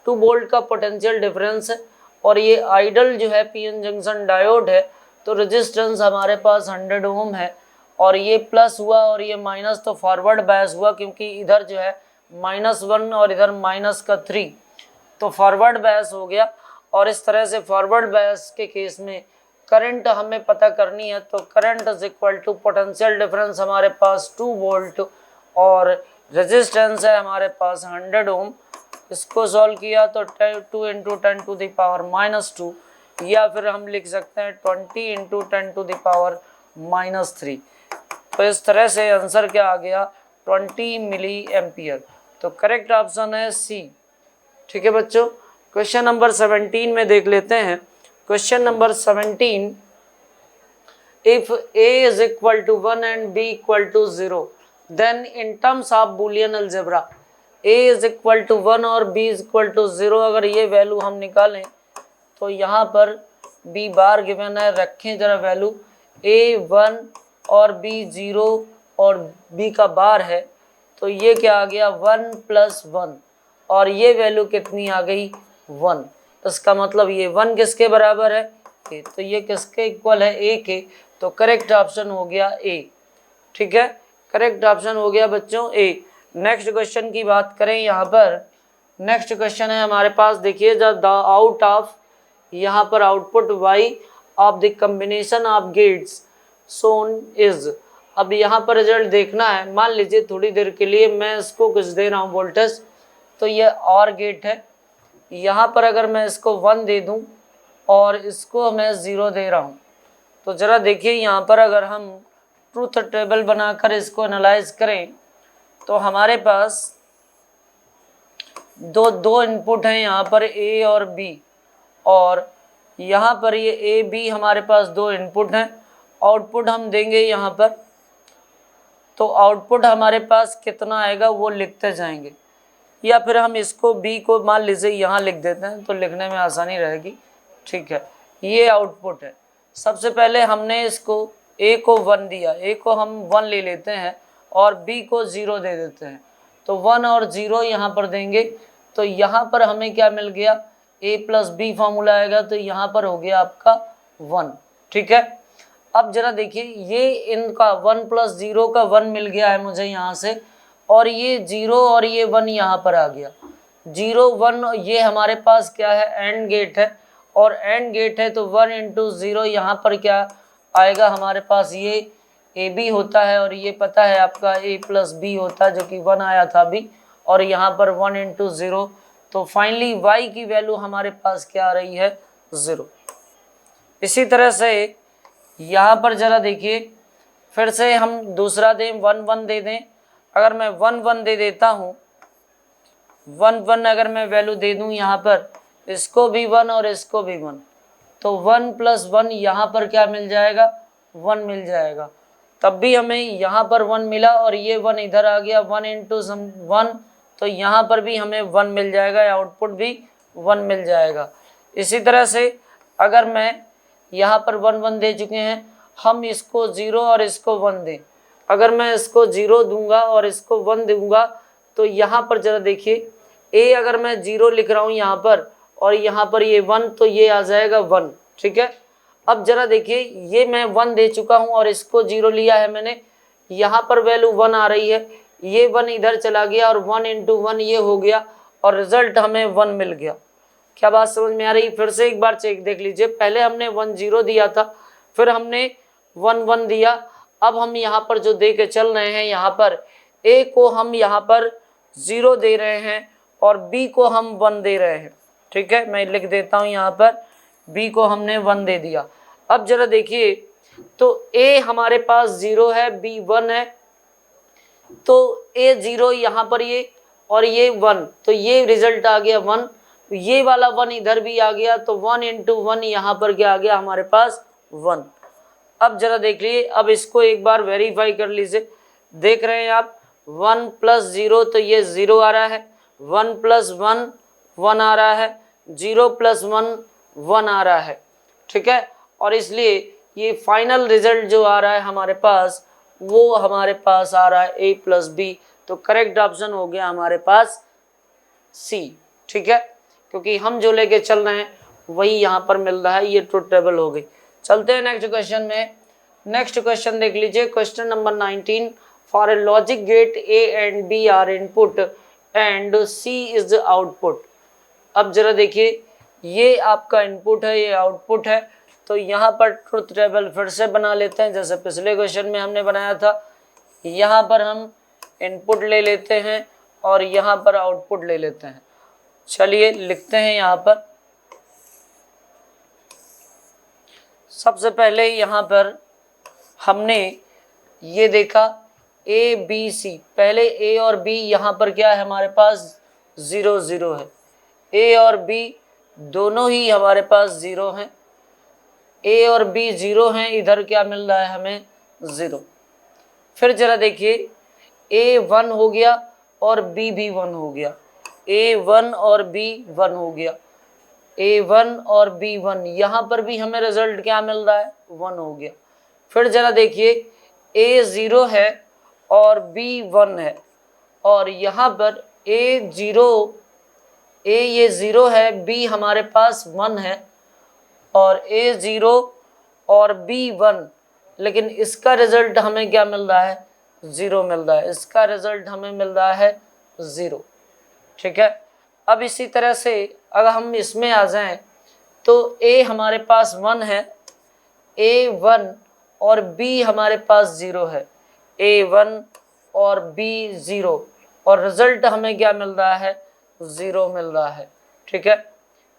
2 वोल्ट का पोटेंशियल डिफरेंस है और ये आइडल जो है पीएन जंक्शन डायोड है, तो रेजिस्टेंस हमारे पास 100 ओम है और ये प्लस हुआ और ये माइनस, तो फॉरवर्ड बायस हुआ क्योंकि इधर जो है -1 और इधर माइनस का 3, तो फॉरवर्ड बायस हो गया। और इस तरह से फॉरवर्ड बायस के केस में करंट हमें पता करनी है, तो current is equal to potential difference हमारे पास 2 वोल्ट और रेजिस्टेंस है हमारे पास 100 ओम। इसको सॉल्व किया तो 2 इंटू 10 टू द पावर -2, या फिर हम लिख सकते हैं 20 इंटू 10 टू द पावर -3। तो इस तरह से आंसर क्या आ गया 20 मिली एम्पियर। तो करेक्ट ऑप्शन है सी। ठीक है बच्चों, क्वेश्चन नंबर 17 में देख लेते हैं। Question number 17, if a is equal to 1 and b equal to 0 then in terms of boolean algebra a is equal to 1 और b is equal to 0 अगर ये वैल्यू हम निकालें तो यहाँ पर b बार गिवन है, रखें जरा वैल्यू, a 1 और b 0 और b का बार है, तो ये क्या आ गया 1 + 1 और ये वैल्यू कितनी आ गई 1। इसका मतलब ये 1 किसके बराबर है a, तो ये किसके इक्वल है a के, तो करेक्ट ऑप्शन हो गया a। ठीक है, करेक्ट ऑप्शन हो गया बच्चों a। नेक्स्ट क्वेश्चन की बात करें यहाँ पर, नेक्स्ट क्वेश्चन है हमारे पास, देखिए द आउट ऑफ, यहाँ पर output y of the combination of gates shown is. अब यहाँ पर रिजल्ट देखना है। मान लीजिए थोड़ी देर के लिए मैं इसको कुछ दे रहा हूँ वोल्टेज, तो ये और गेट है, यहाँ पर अगर मैं इसको 1 दे दूँ और इसको मैं 0 दे रहा हूँ, तो ज़रा देखिए यहाँ पर अगर हम ट्रूथ टेबल बनाकर इसको एनालाइज करें तो हमारे पास दो इनपुट हैं यहाँ पर a और b, और यहाँ पर ये a b हमारे पास दो इनपुट हैं। आउटपुट हम देंगे यहाँ पर, तो आउटपुट हमारे पास कितना आएगा वो लिखते जाएंगे, या फिर हम इसको b को मान लीजिए यहाँ लिख देते हैं तो लिखने में आसानी रहेगी। ठीक है, ये आउटपुट है। सबसे पहले हमने इसको a को 1 दिया, a को हम 1 ले लेते हैं और b को 0 दे देते हैं, तो 1 और 0 यहाँ पर देंगे, तो यहाँ पर हमें क्या मिल गया a + b फॉर्मूला आएगा, तो यहाँ पर हो गया आपका 1। ठीक है, अब जरा देखिए ये इनका 1 + 0 का 1 मिल गया है मुझे यहाँ से, और ये 0 और ये 1 यहाँ पर आ गया। 0 1 ये हमारे पास क्या है एंड गेट है, और एंड गेट है तो 1 × 0 यहाँ पर क्या आएगा हमारे पास, ये ए बी होता है, और ये पता है आपका a + b होता है जो कि 1 आया था अभी, और यहाँ पर 1 × 0, तो फाइनली y की वैल्यू हमारे पास क्या आ रही है 0। इसी तरह से यहाँ पर जरा देखिए, फिर से हम दूसरा दें 1 1 दे दें। अगर मैं 1 1 दे देता हूँ, 1 1 अगर मैं वैल्यू दे दूँ यहाँ पर, इसको भी 1 और इसको भी 1, तो 1 + 1 यहाँ पर क्या मिल जाएगा 1 मिल जाएगा। तब भी हमें यहाँ पर 1 मिला और ये 1 इधर आ गया, 1 × 1, तो यहाँ पर भी हमें 1 मिल जाएगा, आउटपुट भी 1 मिल जाएगा। इसी तरह से अगर मैं यहाँ पर 1 1 दे चुके हैं, हम इसको 0 और इसको 1 दें, अगर मैं इसको 0 दूंगा और इसको 1 दूंगा, तो यहाँ पर जरा देखिए a अगर मैं 0 लिख रहा हूँ यहाँ पर, और यहाँ पर ये 1, तो ये आ जाएगा 1। ठीक है, अब जरा देखिए ये मैं 1 दे चुका हूँ और इसको 0 लिया है मैंने, यहाँ पर वैल्यू 1 आ रही है, ये 1 इधर चला गया और 1 × 1 ये हो गया, और रिजल्ट हमें 1 मिल गया। क्या बात समझ में आ रही? फिर से एक बार चेक देख लीजिए, पहले हमने 1 0 दिया था, फिर हमने 1 1 दिया, अब हम यहाँ पर जो दे के चल रहे हैं, यहाँ पर a को हम यहाँ पर 0 दे रहे हैं और b को हम 1 दे रहे हैं। ठीक है, मैं लिख देता हूँ यहाँ पर b को हमने 1 दे दिया। अब जरा देखिए, तो a हमारे पास 0 है, b 1 है, तो a 0 यहाँ पर ये और ये 1, तो ये रिजल्ट आ गया 1, ये वाला 1 इधर भी आ गया, तो 1 × 1 यहाँ पर क्या आ गया हमारे पास 1। अब जरा देख लीजिए, अब इसको एक बार वेरीफाई कर लीजिए, देख रहे हैं आप 1 + 0, तो ये 0 आ रहा है, 1 + 1 1 आ रहा है, 0 + 1 1 आ रहा है। ठीक है, और इसलिए ये फाइनल रिजल्ट जो आ रहा है हमारे पास, वो हमारे पास आ रहा है a + b, तो करेक्ट ऑप्शन हो गया हमारे पास c। ठीक है, क्योंकि हम जो लेके चल रहे हैं वही यहाँ पर मिल रहा है, ये ट्रूथ टेबल हो गई। चलते हैं नेक्स्ट क्वेश्चन में। नेक्स्ट क्वेश्चन देख लीजिए, question number 19, for a logic gate a and b are input and c is output. अब जरा देखिए, ये आपका इनपुट है, ये आउटपुट है, तो यहाँ पर ट्रूथ टेबल फिर से बना लेते हैं जैसे पिछले क्वेश्चन में हमने बनाया था। यहाँ पर हम इनपुट ले लेते हैं और यहाँ पर आउटपुट ले लेते हैं। चलिए लिखते हैं यहाँ पर, सबसे पहले यहाँ पर हमने ये देखा a b c, पहले a और b यहाँ पर क्या है हमारे पास 0 0 है, a और b दोनों ही हमारे पास 0 हैं, a और b 0 हैं, इधर क्या मिल रहा है हमें 0। फिर जरा देखिए a 1 हो गया और b भी 1 हो गया, a 1 और b 1 हो गया, A1 और B1, यहाँ पर भी हमें रिजल्ट क्या मिल रहा है, 1 हो गया। फिर जरा देखिए A0 है और B1 है, और यहाँ पर A0, A ये 0 है, B हमारे पास 1 है, और A0 और B1, लेकिन इसका रिजल्ट हमें क्या मिल रहा है, 0 मिल रहा है। इसका रिजल्ट हमें मिल रहा है 0। ठीक है। अब इसी तरह से अगर हम इसमें आ जाएं तो A हमारे पास 1 है, A1 और B हमारे पास 0 है, A1 और B 0, और रिजल्ट हमें क्या मिल रहा है, 0 मिल रहा है। ठीक है।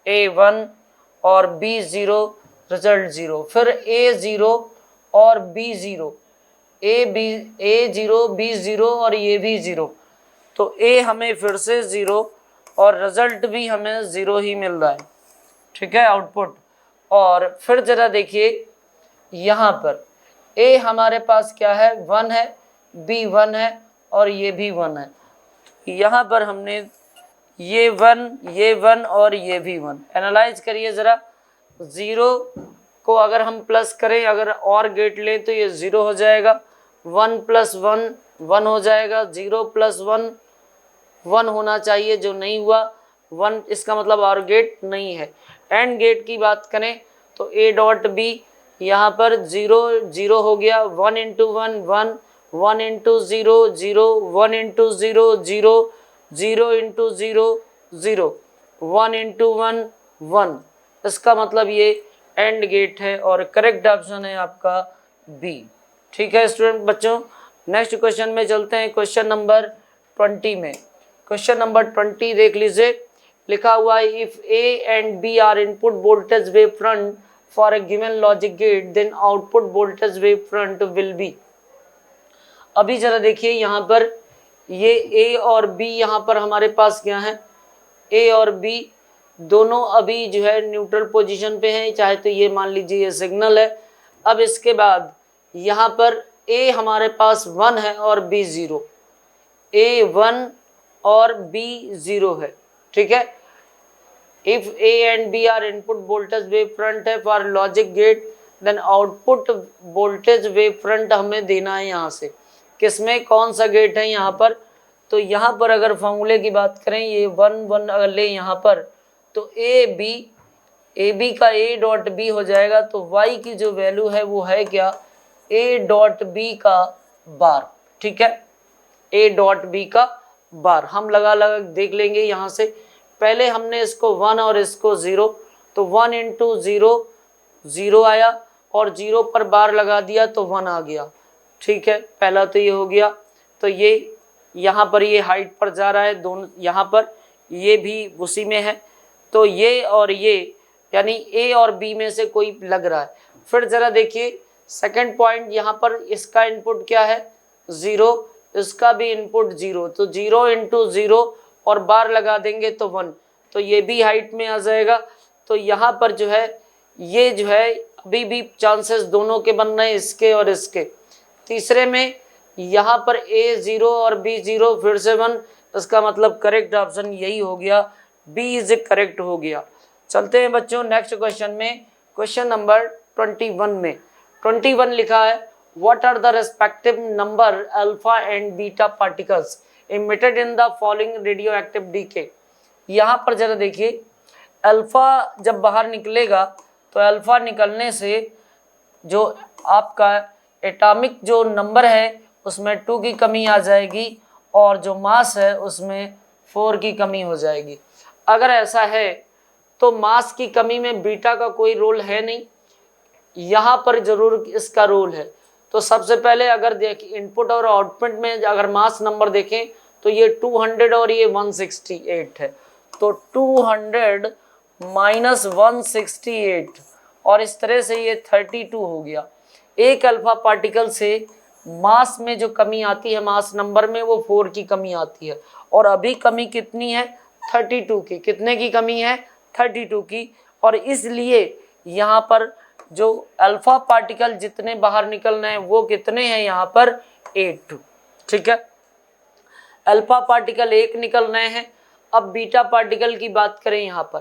A1 और B 0, रिजल्ट 0। फिर A0 और B 0, A0 B 0 और ये भी 0, तो A हमें फिर से 0 और रिजल्ट भी हमें 0 ही मिल रहा है। ठीक है, आउटपुट। और फिर जरा देखिए यहाँ पर A हमारे पास क्या है, 1 है, B 1 है और ये भी 1 है। यहाँ पर हमने ये 1 और ये भी 1 एनालाइज करिए ज़रा। 0 को अगर हम प्लस करें, अगर और गेट लें तो ये 0 हो जाएगा, 1 + 1 1 हो जाएगा, 0 + 1 1 होना चाहिए, जो नहीं हुआ 1, इसका मतलब और गेट नहीं है। एंड गेट की बात करें तो A.B यहाँ पर 0 0 हो गया, 1 × 1 1, 1 × 0 0, 1 × 0 0, 0 × 0 0, 1 × 1 1, इसका मतलब ये एंड गेट है और करेक्ट ऑप्शन है आपका बी। ठीक है स्टूडेंट बच्चों, नेक्स्ट क्वेश्चन में चलते हैं, क्वेश्चन नंबर 20 में। क्वेश्चन नंबर 20 देख लीजिए, लिखा हुआ है if A and B are input voltage wave front for a given logic gate then output voltage wave front will be. अभी जरा देखिए यहाँ पर ये A और B यहाँ पर हमारे पास क्या है, A और B दोनों अभी जो है न्यूट्रल पोजीशन पे हैं, चाहे तो ये मान लीजिए ये सिग्नल है। अब इसके बाद यहाँ पर A हमारे पास 1 है और B 0, A 1 और B 0 है। ठीक है। If A and B are input voltage wave front है for logic gate then output voltage wave front हमें देना है यहाँ से, किसमें, कौन सा गेट है यहाँ पर। तो यहाँ पर अगर फॉर्मूले की बात करें, ये 1 1 अगर ले यहाँ पर तो ए बी का A.B हो जाएगा, तो y की जो वैल्यू है वो है क्या, A.B का बार। ठीक है, A.B का बार हम लगा देख लेंगे यहाँ से। पहले हमने इसको 1 और इसको 0, तो 1 × 0 0 आया और 0 पर बार लगा दिया तो 1 आ गया। ठीक है, पहला तो ये हो गया। तो ये यहाँ पर ये हाइट पर जा रहा है, दोनों यहाँ पर ये भी उसी में है, तो ये और ये यानी A और B में से कोई लग रहा है। फिर जरा देखिए सेकंड पॉइंट, यहाँ पर इसका इनपुट क्या है, 0, इसका भी इनपुट 0, तो 0 × 0 और बार लगा देंगे तो 1, तो ये भी हाइट में आ जाएगा। तो यहाँ पर जो है ये जो है अभी भी चांसेस दोनों के बन रहे हैं, इसके और इसके। तीसरे में यहाँ पर A 0 और B 0 फिर से 1, इसका मतलब करेक्ट ऑप्शन यही हो गया, बी इज करेक्ट हो गया। चलते हैं बच्चों नेक्स्ट क्वेश्चन में, क्वेश्चन नंबर 21 में। 21 लिखा है what are the respective number alpha and beta particles emitted in the following radioactive decay. यहाँ पर जरा देखिए, अल्फा जब बाहर निकलेगा तो अल्फा निकलने से जो आपका एटॉमिक जो नंबर है उसमें 2 की कमी आ जाएगी और जो मास है उसमें 4 की कमी हो जाएगी। अगर ऐसा है तो मास की कमी में बीटा का कोई रोल है नहीं, यहाँ पर जरूर इसका रोल है। तो सबसे पहले अगर देखिए इनपुट और आउटपुट में अगर मास नंबर देखें तो ये 200 और ये 168 है, तो 200 - 168 और इस तरह से ये 32 हो गया। एक अल्फा पार्टिकल से मास में जो कमी आती है, मास नंबर में, वो 4 की कमी आती है, और अभी कमी कितनी है, 32 की। कितने की कमी है, 32 की। और इसलिए यहाँ पर जो अल्फा पार्टिकल जितने बाहर निकलना है वो कितने हैं, यहाँ पर 8। ठीक है, अल्फा पार्टिकल 1 निकल रहे हैं। अब बीटा पार्टिकल की बात करें यहाँ पर,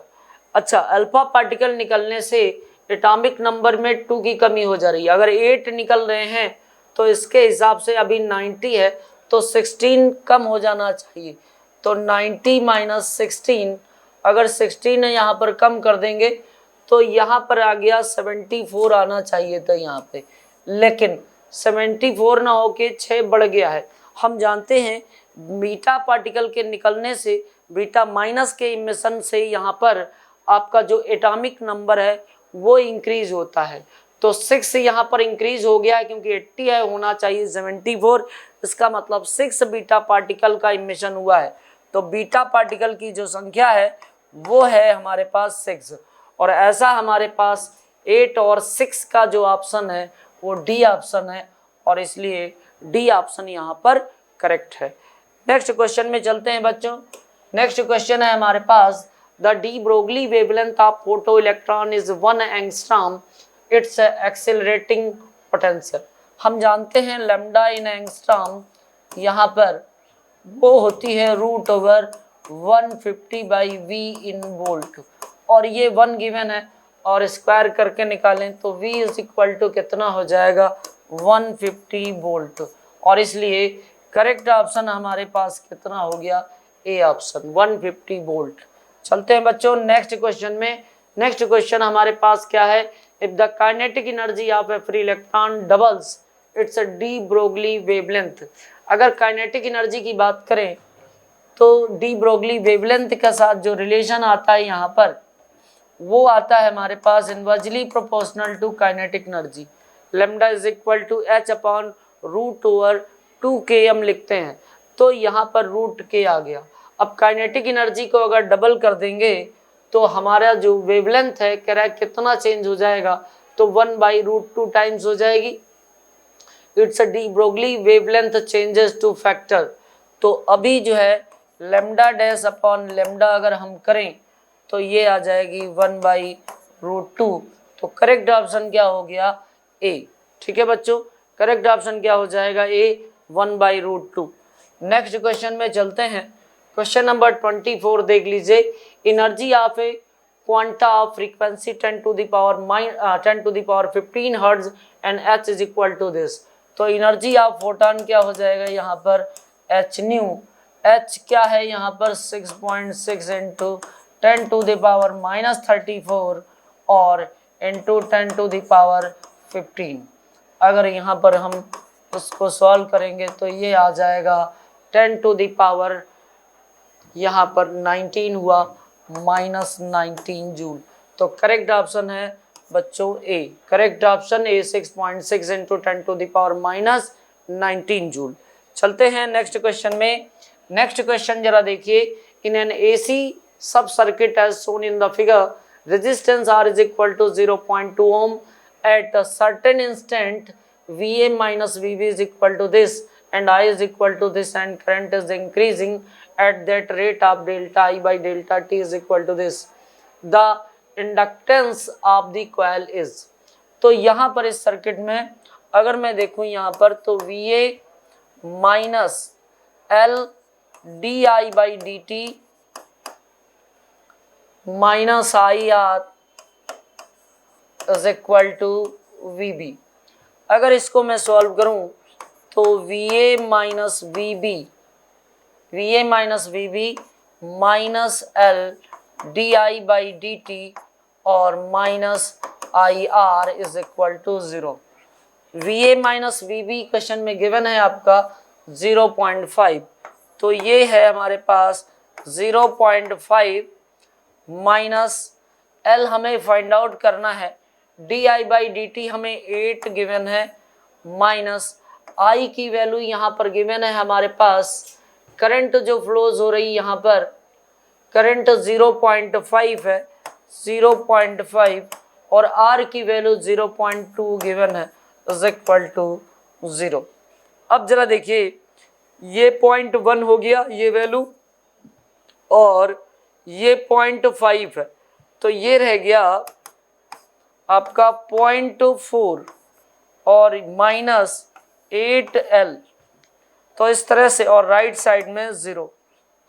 अच्छा, अल्फा पार्टिकल निकलने से एटॉमिक नंबर में 2 की कमी हो जा रही है। अगर 8 निकल रहे हैं तो इसके हिसाब से अभी 90 है तो 16 कम हो जाना चाहिए। तो 90 माइनस 16, अगर 16 है यहाँ पर कम कर देंगे तो यहाँ पर आ गया 74 आना चाहिए था यहाँ पे, लेकिन 74 ना होके 6 बढ़ गया है। हम जानते हैं बीटा पार्टिकल के निकलने से, बीटा माइनस के इमिशन से यहाँ पर आपका जो एटॉमिक नंबर है वो इंक्रीज होता है। तो 6 यहाँ पर इंक्रीज हो गया है क्योंकि 80 है, होना चाहिए 74। इसका मतलब 6 बीटा पार्टिकल का इमिशन हुआ है। तो बीटा पार्टिकल की जो संख्या है वो है हमारे पास 6, और ऐसा हमारे पास 8 और 6 का जो ऑप्शन है वो डी ऑप्शन है, और इसलिए डी ऑप्शन यहाँ पर करेक्ट है। नेक्स्ट क्वेश्चन में चलते हैं बच्चों। नेक्स्ट क्वेश्चन है हमारे पास, the de Broglie wavelength of photo electron is 1 angstrom, its accelerating potential. हम जानते हैं लैम्डा इन एंगस्ट्रॉम यहाँ पर वो होती है √150/V इन वोल्ट, और ये 1 गिवन है और स्क्वायर करके निकालें तो V इज इक्वल टू कितना हो जाएगा 150 वोल्ट, और इसलिए करेक्ट ऑप्शन हमारे पास कितना हो गया ए ऑप्शन 150 वोल्ट। चलते हैं बच्चों नेक्स्ट क्वेश्चन में। नेक्स्ट क्वेश्चन हमारे पास क्या है, if the kinetic energy of A free electron doubles it's a D Broglie wavelength. अगर काइनेटिक एनर्जी की बात करें तो डी ब्रोगली वेवलेंथ के साथ जो रिलेशन आता है यहाँ पर वो आता है हमारे पास inversely proportional to kinetic energy. Lambda is equal to h/√2k हम लिखते हैं, तो यहाँ पर √k आ गया। अब काइनेटिक एनर्जी को अगर डबल कर देंगे तो हमारा जो वेवलेंथ है कह रहा है कितना चेंज हो जाएगा, तो 1/√2 टाइम्स हो जाएगी। It's a D Broglie wavelength changes two factor. तो अभी जो है लैम्डा डैश अपॉन लैम्डा अगर हम करें तो ये आ जाएगी 1/√2। तो करेक्ट ऑप्शन क्या हो गया ए। ठीक है बच्चों, करेक्ट ऑप्शन क्या हो जाएगा ए 1/√2। नेक्स्ट क्वेश्चन में चलते हैं। क्वेश्चन नंबर 24 देख लीजिए, energy of a quanta of frequency 10⁻15 hertz and h is equal to this. तो एनर्जी ऑफ फोटोन क्या हो जाएगा यहाँ पर h न्यू। h क्या है यहाँ पर 6.6 इंटू 10⁻⁻34 और इंटू 10⁻15। अगर यहाँ पर हम उसको सॉल्व करेंगे तो ये आ जाएगा 10⁻, यहाँ पर 19 हुआ -19 जूल। तो करेक्ट ऑप्शन है बच्चों A. Correct option A 6.6 into 10⁻⁻19 joule. चलते हैं नेक्स्ट क्वेश्चन में। नेक्स्ट क्वेश्चन जरा देखिए, इन एन AC सब circuit as shown in the figure resistance R is equal to 0.2 ohm at a certain instant VA minus VB is equal to this and I is equal to this and current is increasing at that rate of delta I by delta T is equal to this. The inductance of the coil is। तो यहाँ पर इस circuit में अगर मैं देखूँ यहाँ पर तो VA minus L DI by DT minus IR is equal to VB। अगर इसको मैं सॉल्व करूं तो VA minus VB minus L DI by DT और minus IR is equal to 0। VA minus VB question में गिवन है आपका 0.5, तो ये है हमारे पास 0.5 माइनस L हमें फाइंड आउट करना है, DI बाई DT हमें 8 गिवन है, माइनस I की वैल्यू यहाँ पर गिवन है हमारे पास। करंट जो फ्लोज हो रही यहाँ पर करंट 0.5 है, 0.5 और R की वैल्यू 0.2 गिवन है इज इक्वल टू 0। अब जरा देखिए ये 0.1 हो गया ये वैल्यू और ये 0.5 है, तो ये रह गया आपका 0.4 और माइनस 8L, तो इस तरह से, और राइट साइड में 0।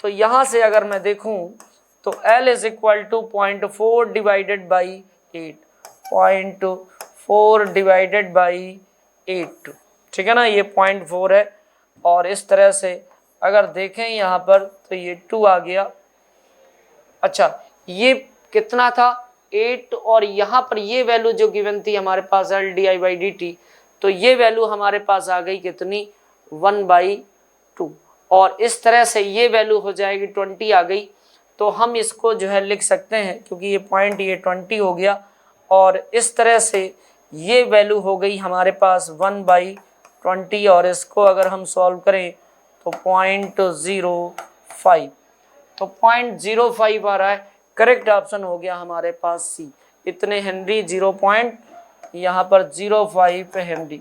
तो यहाँ से अगर मैं देखूँ तो L is equal to 0.4 divided by 8, 0.4 divided by 8, ठीक है ना, ये 0.4 है। और इस तरह से अगर देखें यहाँ पर तो ये 2 आ गया। अच्छा, ये कितना था 8, और यहाँ पर ये वैल्यू जो गिवन थी हमारे पास LDI/dt, तो ये वैल्यू हमारे पास आ गई कितनी 1/2, और इस तरह से ये वैल्यू हो जाएगी 20 आ गई। तो हम इसको जो है लिख सकते हैं, क्योंकि ये पॉइंट ये 20 हो गया, और इस तरह से ये वैल्यू हो गई हमारे पास 1/20, और इसको अगर हम सॉल्व करें तो 0.05, तो 0.05 आ रहा है। करेक्ट ऑप्शन हो गया हमारे पास सी, इतने हेनरी, 0.05 हेनरी।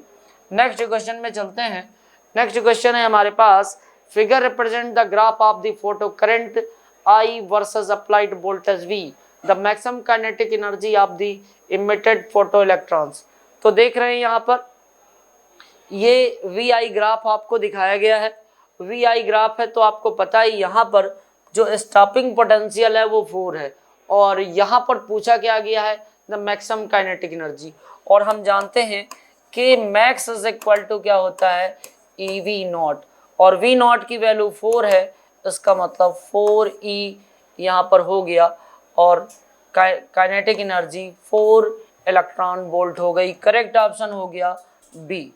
नेक्स्ट क्वेश्चन में चलते हैं। नेक्स्ट क्वेश्चन है हमारे पास, figure represent the graph of the photo current I versus applied voltage V, the maximum kinetic energy of the emitted photo electrons. तो देख रहे हैं यहाँ पर ये VI ग्राफ आपको दिखाया गया है। VI ग्राफ है तो आपको पता है यहाँ पर जो स्टॉपिंग पोटेंशियल है वो 4 है, और यहाँ पर पूछा क्या गया है द मैक्सिमम काइनेटिक एनर्जी, और हम जानते हैं कि मैक्स इज इक्वल टू क्या होता है EV0, और V0 की वैल्यू 4 है, इसका मतलब 4E यहाँ पर हो गया, और काइनेटिक एनर्जी 4 इलेक्ट्रॉन वोल्ट हो गई। करेक्ट ऑप्शन हो गया बी।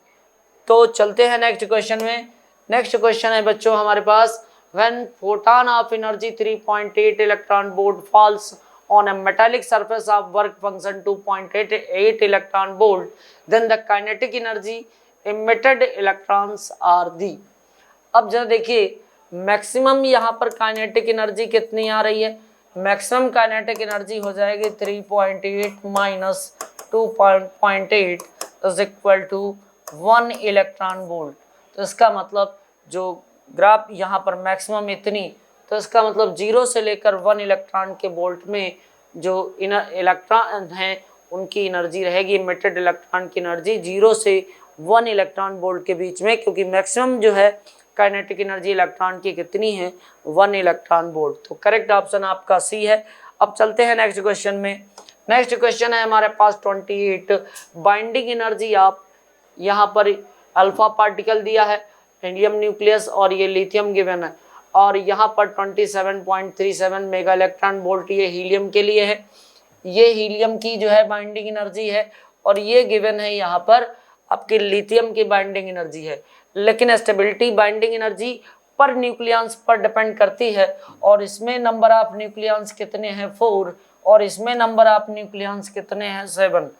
तो चलते हैं नेक्स्ट क्वेश्चन में। नेक्स्ट क्वेश्चन है बच्चों हमारे पास, when photon of energy 3.8 electron volt falls on a metallic surface of work function 2.88 electron volt, then the kinetic energy emitted electrons are the। अब जरा देखिए मैक्सिमम यहाँ पर काइनेटिक एनर्जी कितनी आ रही है, मैक्सिमम काइनेटिक एनर्जी हो जाएगी 3.8 minus 2.8 is equal to 1 electron volt. तो इसका मतलब जो ग्राफ यहाँ पर मैक्सिमम इतनी, तो इसका मतलब 0 से लेकर 1 इलेक्ट्रॉन के वोल्ट में जो इलेक्ट्रॉन हैं उनकी एनर्जी रहेगी, इमिटेड इलेक्ट्रॉन की एनर्जी 0 से 1 इलेक्ट्रॉन वोल्ट के बीच में, क्योंकि मैक्सिमम जो है काइनेटिक एनर्जी इलेक्ट्रॉन की कितनी है 1 इलेक्ट्रॉन वोल्ट। तो करेक्ट ऑप्शन आपका सी है। अब चलते हैं नेक्स्ट क्वेश्चन में। नेक्स्ट क्वेश्चन है हमारे पास 28, बाइंडिंग एनर्जी ऑफ, यहाँ पर अल्फा पार्टिकल दिया है, हीलियम न्यूक्लियस, और ये लिथियम गिवन है, और यहाँ पर 27.37 मेगा इलेक्ट्रॉन वोल्ट ये हीलियम के लिए है। ये हीलियम की जो है बाइंडिंग एनर्जी है, और ये गिवन है यहाँ पर आपके लिथियम की बाइंडिंग एनर्जी है। लेकिन स्टेबिलिटी बाइंडिंग एनर्जी पर न्यूक्लियंस पर डिपेंड करती है, और इसमें नंबर ऑफ न्यूक्लियंस कितने हैं 4, और इसमें नंबर ऑफ न्यूक्लियंस कितने हैं 7।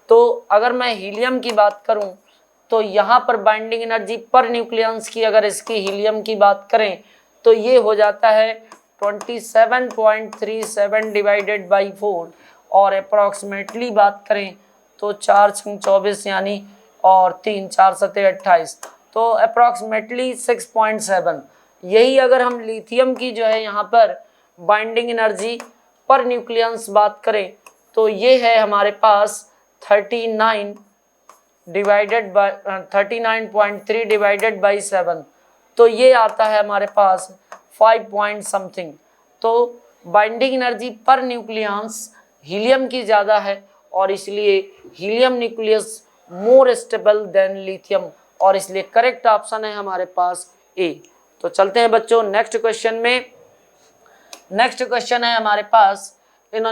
तो अगर मैं हीलियम की बात करूं तो यहाँ पर बाइंडिंग एनर्जी पर न्यूक्लियंस की अगर इसकी हीलियम की बात करें तो ये हो जाता है 27.37 डिवाइडेड बाई 4, और अप्रॉक्सीमेटली बात करें तो 4 × 24 यानी, और 3 4 7 28, तो अप्रॉक्सीमेटली 6.7। यही अगर हम लिथियम की जो है यहाँ पर बाइंडिंग एनर्जी पर न्यूक्लियंस बात करें तो ये है हमारे पास 39.3 डिवाइडेड बाई 7, तो ये आता है हमारे पास 5 पॉइंट समथिंग। तो बाइंडिंग एनर्जी पर न्यूक्लियंस हीलियम की ज़्यादा है, और इसलिए helium nucleus more stable then lithium, और इसलिए करेक्ट ऑप्शन है हमारे पास ए। तो चलते हैं बच्चों नेक्स्ट क्वेश्चन में। नेक्स्ट क्वेश्चन है हमारे पास, in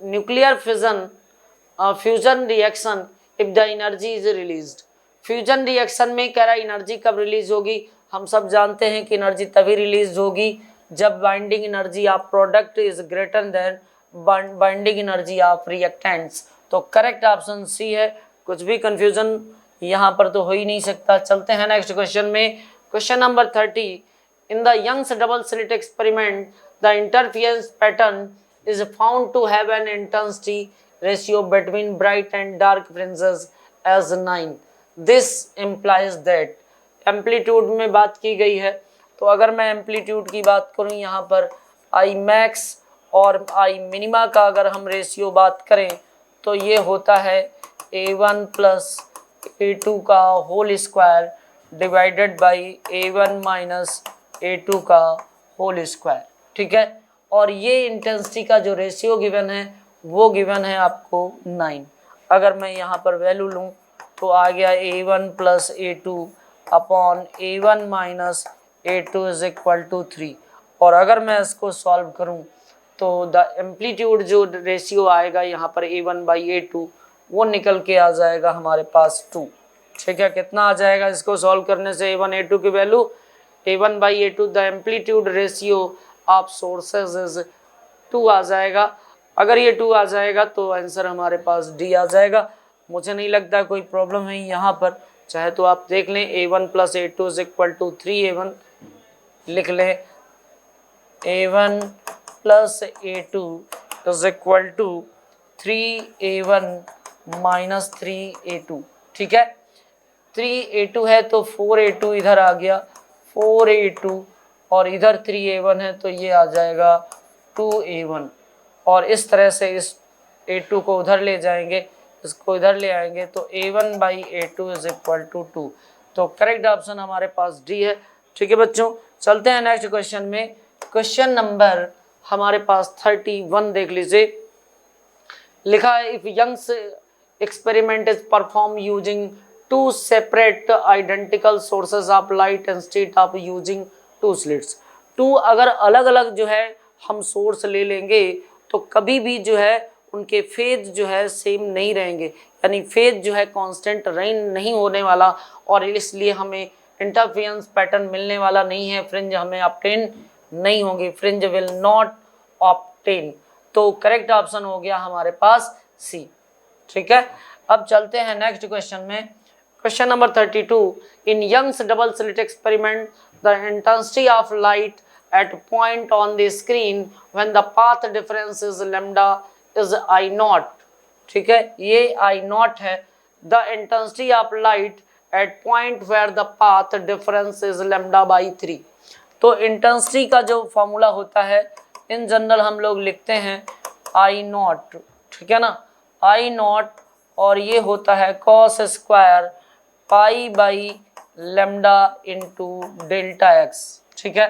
nuclear fusion reaction if the energy is released. Fusion reaction में कह रहा है एनर्जी कब रिलीज होगी। हम सब जानते हैं कि एनर्जी तभी रिलीज होगी जब binding energy of product is greater than binding energy of reactants. तो करेक्ट ऑप्शन सी है, कुछ भी कंफ्यूजन यहाँ पर तो हो ही नहीं सकता। चलते हैं नेक्स्ट क्वेश्चन में। Question number 30, in the Young's double slit experiment the interference pattern is found to have an intensity ratio between bright and dark fringes as 9. This implies that amplitude में बात की गई है। तो अगर मैं एम्पलीट्यूड की बात करूं यहाँ पर आई मैक्स और आई मिनिमा का अगर हम रेशियो बात करें तो ये होता है A1 प्लस A2 का whole square divided by A1 minus A2 का होल स्क्वायर। ठीक है, और ये इंटेंसिटी का जो रेशियो गिवन है वो गिवन है आपको 9। अगर मैं यहाँ पर वैल्यू लूँ तो आ गया A1 plus A2 upon A1 minus A2 is equal to 3। और अगर मैं इसको सॉल्व करूँ तो द एम्पलीट्यूड जो रेशियो आएगा यहाँ पर A1 बाई A2 वो निकल के आ जाएगा हमारे पास 2। ठीक है, कितना आ जाएगा इसको सॉल्व करने से A1 A2 की value A1 by A2 the amplitude ratio of sources is 2 आ जाएगा। अगर ये 2 आ जाएगा तो आंसर हमारे पास डी आ जाएगा। मुझे नहीं लगता कोई प्रॉब्लम है यहाँ पर, चाहे तो आप देख लें A1 plus A2 is equal to 3A1 लिख लें, A1 plus A2 is equal to 3A1 minus 3A2। ठीक है, 3A2 है तो 4A2 इधर आ गया, 4A2 और इधर 3A1 है तो ये आ जाएगा 2A1। और इस तरह से इस A2 को उधर ले जाएंगे, इसको इधर ले आएंगे तो A1 by A2 is equal to 2। तो करेक्ट ऑप्शन हमारे पास डी है। ठीक है बच्चों, चलते हैं नेक्स्ट क्वेश्चन में। क्वेश्चन नंबर हमारे पास 31 देख लीजिए। लिखा है if Young's experiment is perform using two separate identical sources of light instead of using two slits. टू अगर अलग अलग जो है हम सोर्स ले लेंगे तो कभी भी जो है उनके फेज जो है सेम नहीं रहेंगे, यानी फेज जो है कांस्टेंट नहीं होने वाला, और इसलिए हमें इंटरफेरेंस पैटर्न मिलने वाला नहीं है, फ्रिंज हमें ऑब्टेन नहीं होंगे, फ्रिंज विल नॉट ऑब्टेन। तो करेक्ट ऑप्शन हो गया हमारे पास सी। ठीक है, अब चलते हैं नेक्स्ट क्वेश्चन में। Question number 32 in Young's double slit experiment the intensity of light at point on the screen when the path difference is lambda is I naught। ठीक है, ये I naught है। the intensity of light at point where the path difference is lambda by 3। तो intensity का जो formula होता है in general हम लोग लिखते हैं I naught। ठीक है ना, I naught, और ये होता है cos square pi by lambda into delta x. ठीक है,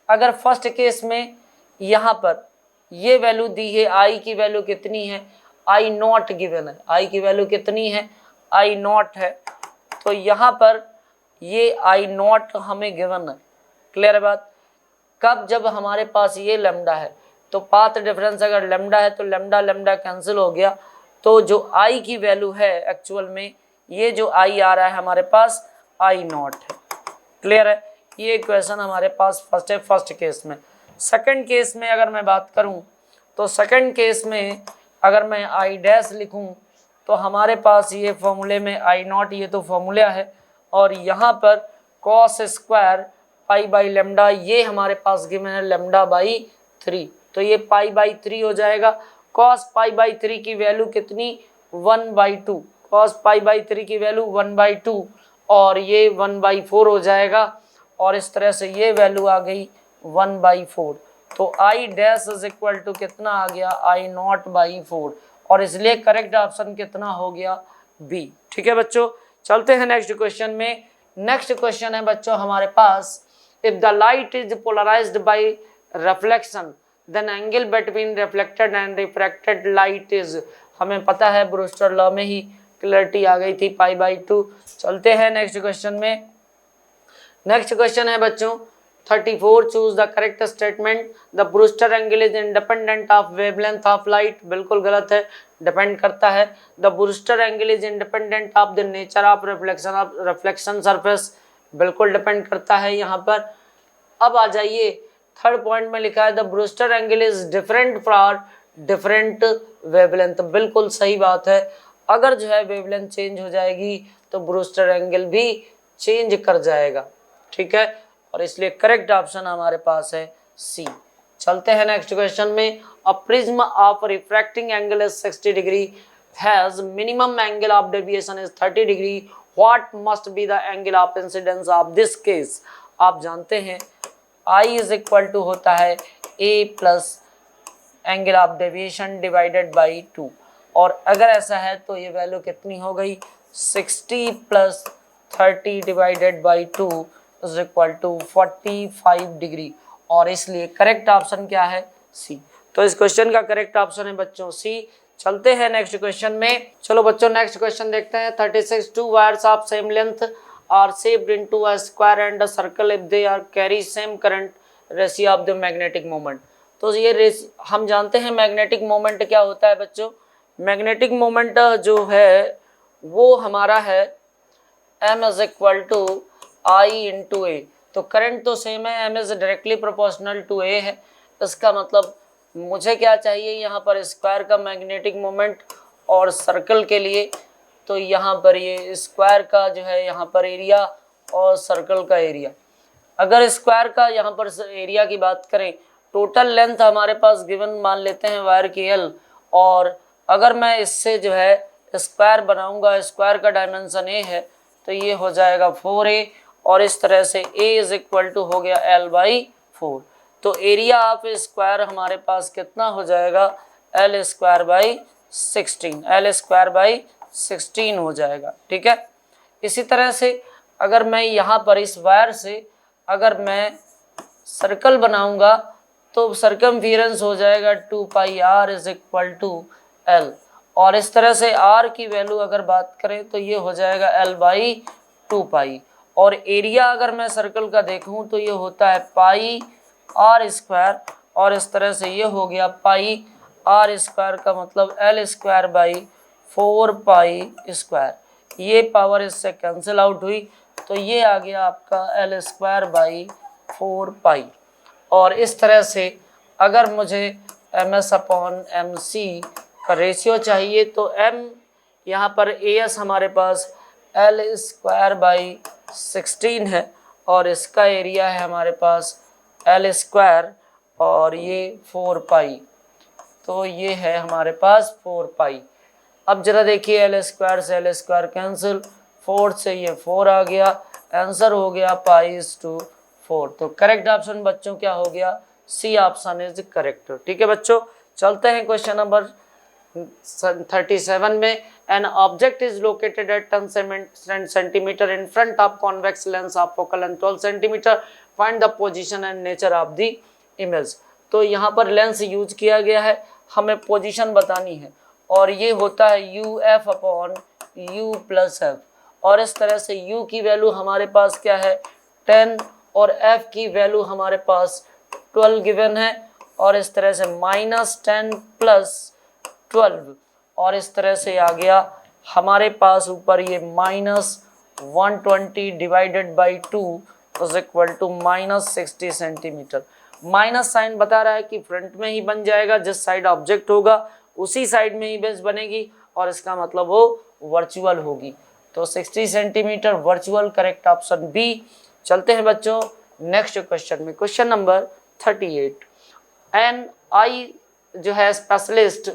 अगर फर्स्ट केस में यहाँ पर ये वैल्यू दी है, आई की वैल्यू कितनी है, आई नॉट गिवन है, आई की वैल्यू कितनी है, आई नॉट है, तो यहाँ पर ये आई नॉट हमें गिवन है। क्लियर है बात। कब, जब हमारे पास ये लैम्डा है तो पाथ डिफरेंस अगर लैम्डा है तो लैम्डा लैम्डा कैंसिल हो गया, तो जो आई की वैल्यू है एक्चुअल में ये जो आई आ रहा है हमारे पास आई नॉट है। क्लियर है, ये इक्वेशन हमारे पास फर्स्ट है फर्स्ट केस में। सेकंड केस में अगर मैं बात करूं तो सेकंड केस में अगर मैं आई डैश लिखूं तो हमारे पास ये फॉर्मूले में आई नॉट, ये तो फॉर्मूला है, और यहाँ पर cos square pi by lambda ये हमारे पास गिवन है लेमडा बाई 3, तो ये पाई बाई 3 हो जाएगा। कॉस पाई बाई 3 की वैल्यू कितनी 1/2, कॉस पाई बाई 3 की वैल्यू 1/2 और ये 1/4 हो जाएगा, और इस तरह से ये वैल्यू आ गई 1/4। तो I dash is equal to कितना आ गया आई नॉट बाई 4, और इसलिए करेक्ट ऑप्शन कितना हो गया बी। ठीक है बच्चों, चलते हैं नेक्स्ट क्वेश्चन में। नेक्स्ट क्वेश्चन है बच्चों हमारे पास if the light is polarised by reflection then angle between reflected and refracted light is, हमें पता है ब्रूस्टर लॉ में ही क्लैरिटी आ गई थी π/2। चलते हैं नेक्स्ट क्वेश्चन में। नेक्स्ट क्वेश्चन है बच्चों 34 choose the correct statement the Brewster angle is independent of wavelength of light. बिल्कुल गलत है, डिपेंड करता है। The Brewster angle is independent of the nature of reflection surface, बिल्कुल डिपेंड करता है यहाँ पर। अब आ जाइए थर्ड पॉइंट में लिखा है the Brewster angle is different for different wavelength, बिल्कुल सही बात है। अगर जो है वेवलेंथ चेंज हो जाएगी तो ब्रूस्टर एंगल भी चेंज कर जाएगा। ठीक है, और इसलिए करेक्ट ऑप्शन हमारे पास है सी। चलते हैं नेक्स्ट क्वेश्चन में। A prism of refracting angle is 60 degree has minimum angle of deviation is 30 degree, what must be the angle of incidence of this case. आप जानते हैं I इज इक्वल टू होता है A plus angle of deviation divided by 2, और अगर ऐसा है तो ये वैल्यू कितनी हो गई 60 plus 30 divided by 2 is equal to 45 degree, और इसलिए करेक्ट ऑप्शन क्या है सी। तो इस क्वेश्चन का करेक्ट ऑप्शन है बच्चों सी। चलते हैं नेक्स्ट क्वेश्चन में। चलो बच्चों नेक्स्ट क्वेश्चन देखते हैं। 36 2 wires of same length are shaped into a square and a circle if they are carry same current ratio of the magnetic moment. तो ये हम जानते हैं मैग्नेटिक मोमेंट क्या होता है बच्चों। मैग्नेटिक मोमेंट जो है वो हमारा है m is equal to I into a. तो करंट तो सेम है, m इज डायरेक्टली प्रोपोर्शनल टू a है। इसका मतलब मुझे क्या चाहिए यहाँ पर स्क्वायर का मैग्नेटिक मोमेंट और सर्कल के लिए तो यहाँ पर ये स्क्वायर का जो है यहाँ पर एरिया और सर्कल का एरिया। अगर स्क्वायर का यहाँ पर एरिया की बात करें, टोटल लेंथ हमारे पास गिवन मान लेते हैं वायर की एल, और अगर मैं इससे जो है स्क्वायर बनाऊंगा, स्क्वायर का डायमेंशन ए है तो ये हो जाएगा 4a, और इस तरह से a इज इक्वल टू हो गया l/4। तो एरिया ऑफ स्क्वायर हमारे पास कितना हो जाएगा, l square by 16, l square by 16 हो जाएगा। ठीक है। इसी तरह से अगर मैं यहाँ पर इस वायर से अगर मैं सर्कल बनाऊंगा तो सर्कमफिरेंस हो जाएगा 2πr is equal to l, और इस तरह से r की वैल्यू अगर बात करें तो ये हो जाएगा l/2π, और एरिया अगर मैं सर्कल का देखूं तो ये होता है पाई r स्क्वायर, और इस तरह से ये हो गया पाई r स्क्वायर का मतलब l स्क्वायर बाई 4π स्क्वायर। ये पावर इससे कैंसिल आउट हुई तो ये आ गया आपका l स्क्वायर बाई 4π। और इस तरह से अगर मुझे ms/mc का रेशियो चाहिए तो m यहाँ पर as हमारे पास l स्क्वायर बाई 16 है, और इसका एरिया है हमारे पास l स्क्वायर और ये 4π, तो ये है हमारे पास 4π। अब जरा देखिए l स्क्वायर से l स्क्वायर कैंसिल, 4 से ये 4 आ गया, आंसर हो गया π/4। तो करेक्ट ऑप्शन बच्चों क्या हो गया, सी ऑप्शन इज करेक्ट। ठीक है बच्चों, चलते हैं क्वेश्चन नंबर 37 में। An object is located at 10 centimetre in front of convex lens of focal length 12 centimetre, find the position and nature of the image. तो यहाँ पर लेंस यूज किया गया है, हमें पोजीशन बतानी है, और ये होता है UF/U + F, और इस तरह से U की वैल्यू हमारे पास क्या है 10, और F की वैल्यू हमारे पास 12 गिवन है, और इस तरह से -10 + 12, और इस तरह से आ गया हमारे पास ऊपर ये -120 divided by 2 is equal to -60 centimetre. Minus sign बता रहा है कि फ्रंट में ही बन जाएगा, जिस साइड ऑब्जेक्ट होगा उसी साइड में ही बेस बनेगी, और इसका मतलब वो वर्चुअल होगी। तो 60 centimetre virtual, correct option B. चलते हैं बच्चों नेक्स्ट क्वेश्चन में। Question number 38। एन आई जो है specialist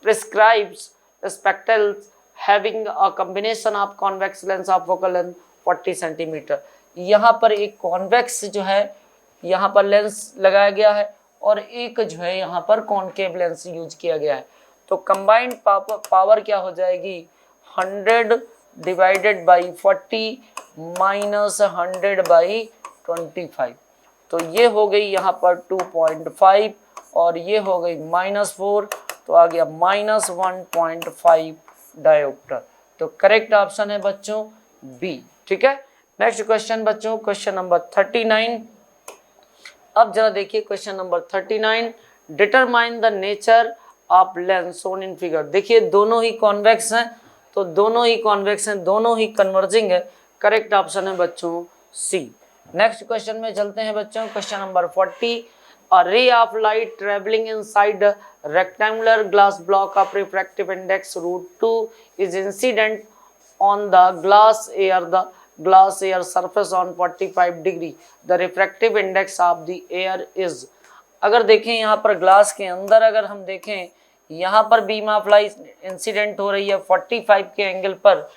prescribes spectacles having a combination of convex lens of focal length 40 centimetre. यहाँ पर एक कॉन्वेक्स जो है यहाँ पर लेंस लगाया गया है, और एक जो है यहाँ पर कॉनकेव लेंस यूज किया गया है। तो कंबाइंड पावर क्या हो जाएगी 100 डिवाइडेड बाई 40 माइनस 100/25। तो ये हो गई यहाँ पर 2.5, और ये हो गई -4, तो आ गया -1.5 डायोप्टर। तो करेक्ट ऑप्शन है बच्चों बी। ठीक है। नेक्स्ट क्वेश्चन बच्चों, क्वेश्चन नंबर 39। अब जरा देखिए question number 39। Determine the nature of lens shown in figure. देखिए दोनों ही कॉन्वेक्स हैं, तो दोनों ही कॉन्वेक्स हैं, दोनों ही कन्वर्जिंग है, करेक्ट ऑप्शन है बच्चों सी। नेक्स्ट क्वेश्चन में चलते हैं बच्चों, question number 40। A ray of light traveling inside a rectangular glass block of refractive index √2 is incident on the glass air surface on 45 degree. The refractive index of the air is। अगर देखें यहाँ पर glass के अंदर अगर हम देखें, यहाँ पर बीम ऑफ लाइट इंसिडेंट हो रही है 45 के एंगल पर,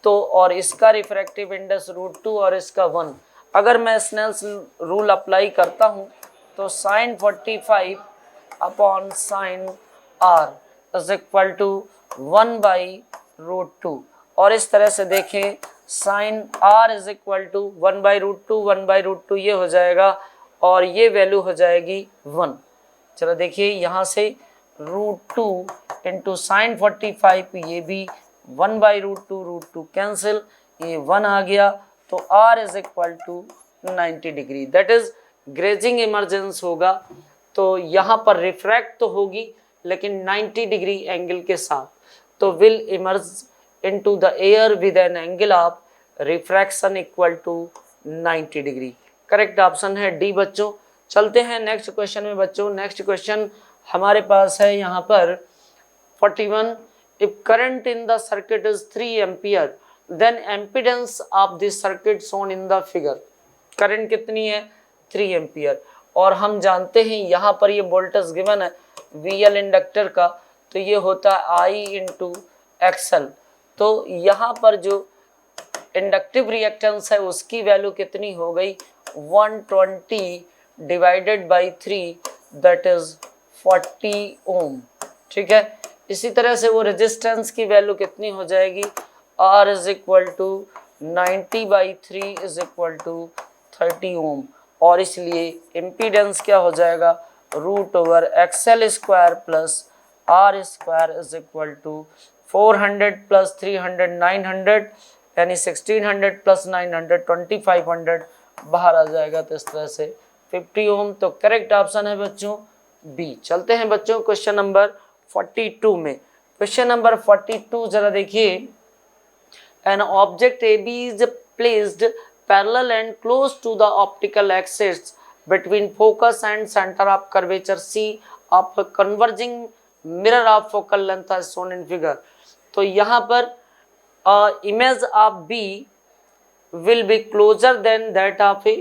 तो और इसका रिफ्रैक्टिव इंडेक्स √2 और इसका 1। अगर मैं स्नेल्स रूल अप्लाई करता हूँ तो sin 45 upon sin r is equal to 1/√2, और इस तरह से देखें sin r is equal to 1/√2 1/√2 ये हो जाएगा और ये वैल्यू हो जाएगी 1। चलो देखिए यहाँ से √2 इंटू साइन 45, ये भी 1/√2 कैंसिल, ये 1 आ गया, तो R is equal to 90 degree, that is grazing emergence होगा। तो यहाँ पर रिफ्रैक्ट तो होगी लेकिन 90 डिग्री एंगल के साथ, तो will emerge into the air with an angle of refraction equal to 90 degree. Correct option है डी बच्चों। चलते हैं नेक्स्ट क्वेश्चन में बच्चों। नेक्स्ट क्वेश्चन हमारे पास है यहाँ पर 41, if current in the circuit is 3 ampere then impedance of the circuit shown in the figure. Current कितनी है? 3 एम्पियर, और हम जानते हैं यहाँ पर ये वोल्टेज गिवन है VL इंडक्टर का, तो ये होता है I इंटू XL। तो यहाँ पर जो इंडक्टिव रिएक्टेंस है उसकी वैल्यू कितनी हो गई? 120 डिवाइडेड बाई 3, दैट इज 40 ओम। ठीक है, इसी तरह से वो रेजिस्टेंस की वैल्यू कितनी हो जाएगी? R is equal to 90/3 is equal to 30 ohm, और इसलिए इम्पीडेंस क्या हो जाएगा? √XL² plus R square is equal to 400 plus 300 900, यानी 1600 प्लस 900 2500 बाहर आ जाएगा। तो इस तरह से 50 ओम। तो करेक्ट ऑप्शन है बच्चों बी। चलते हैं बच्चों क्वेश्चन नंबर 42 में। क्वेश्चन नंबर 42 जरा देखिए, an object AB is placed parallel and close to the optical axis between focus and centre of curvature C of converging mirror of focal length as shown in figure. तो यहाँ पर image of B will be closer than that of A।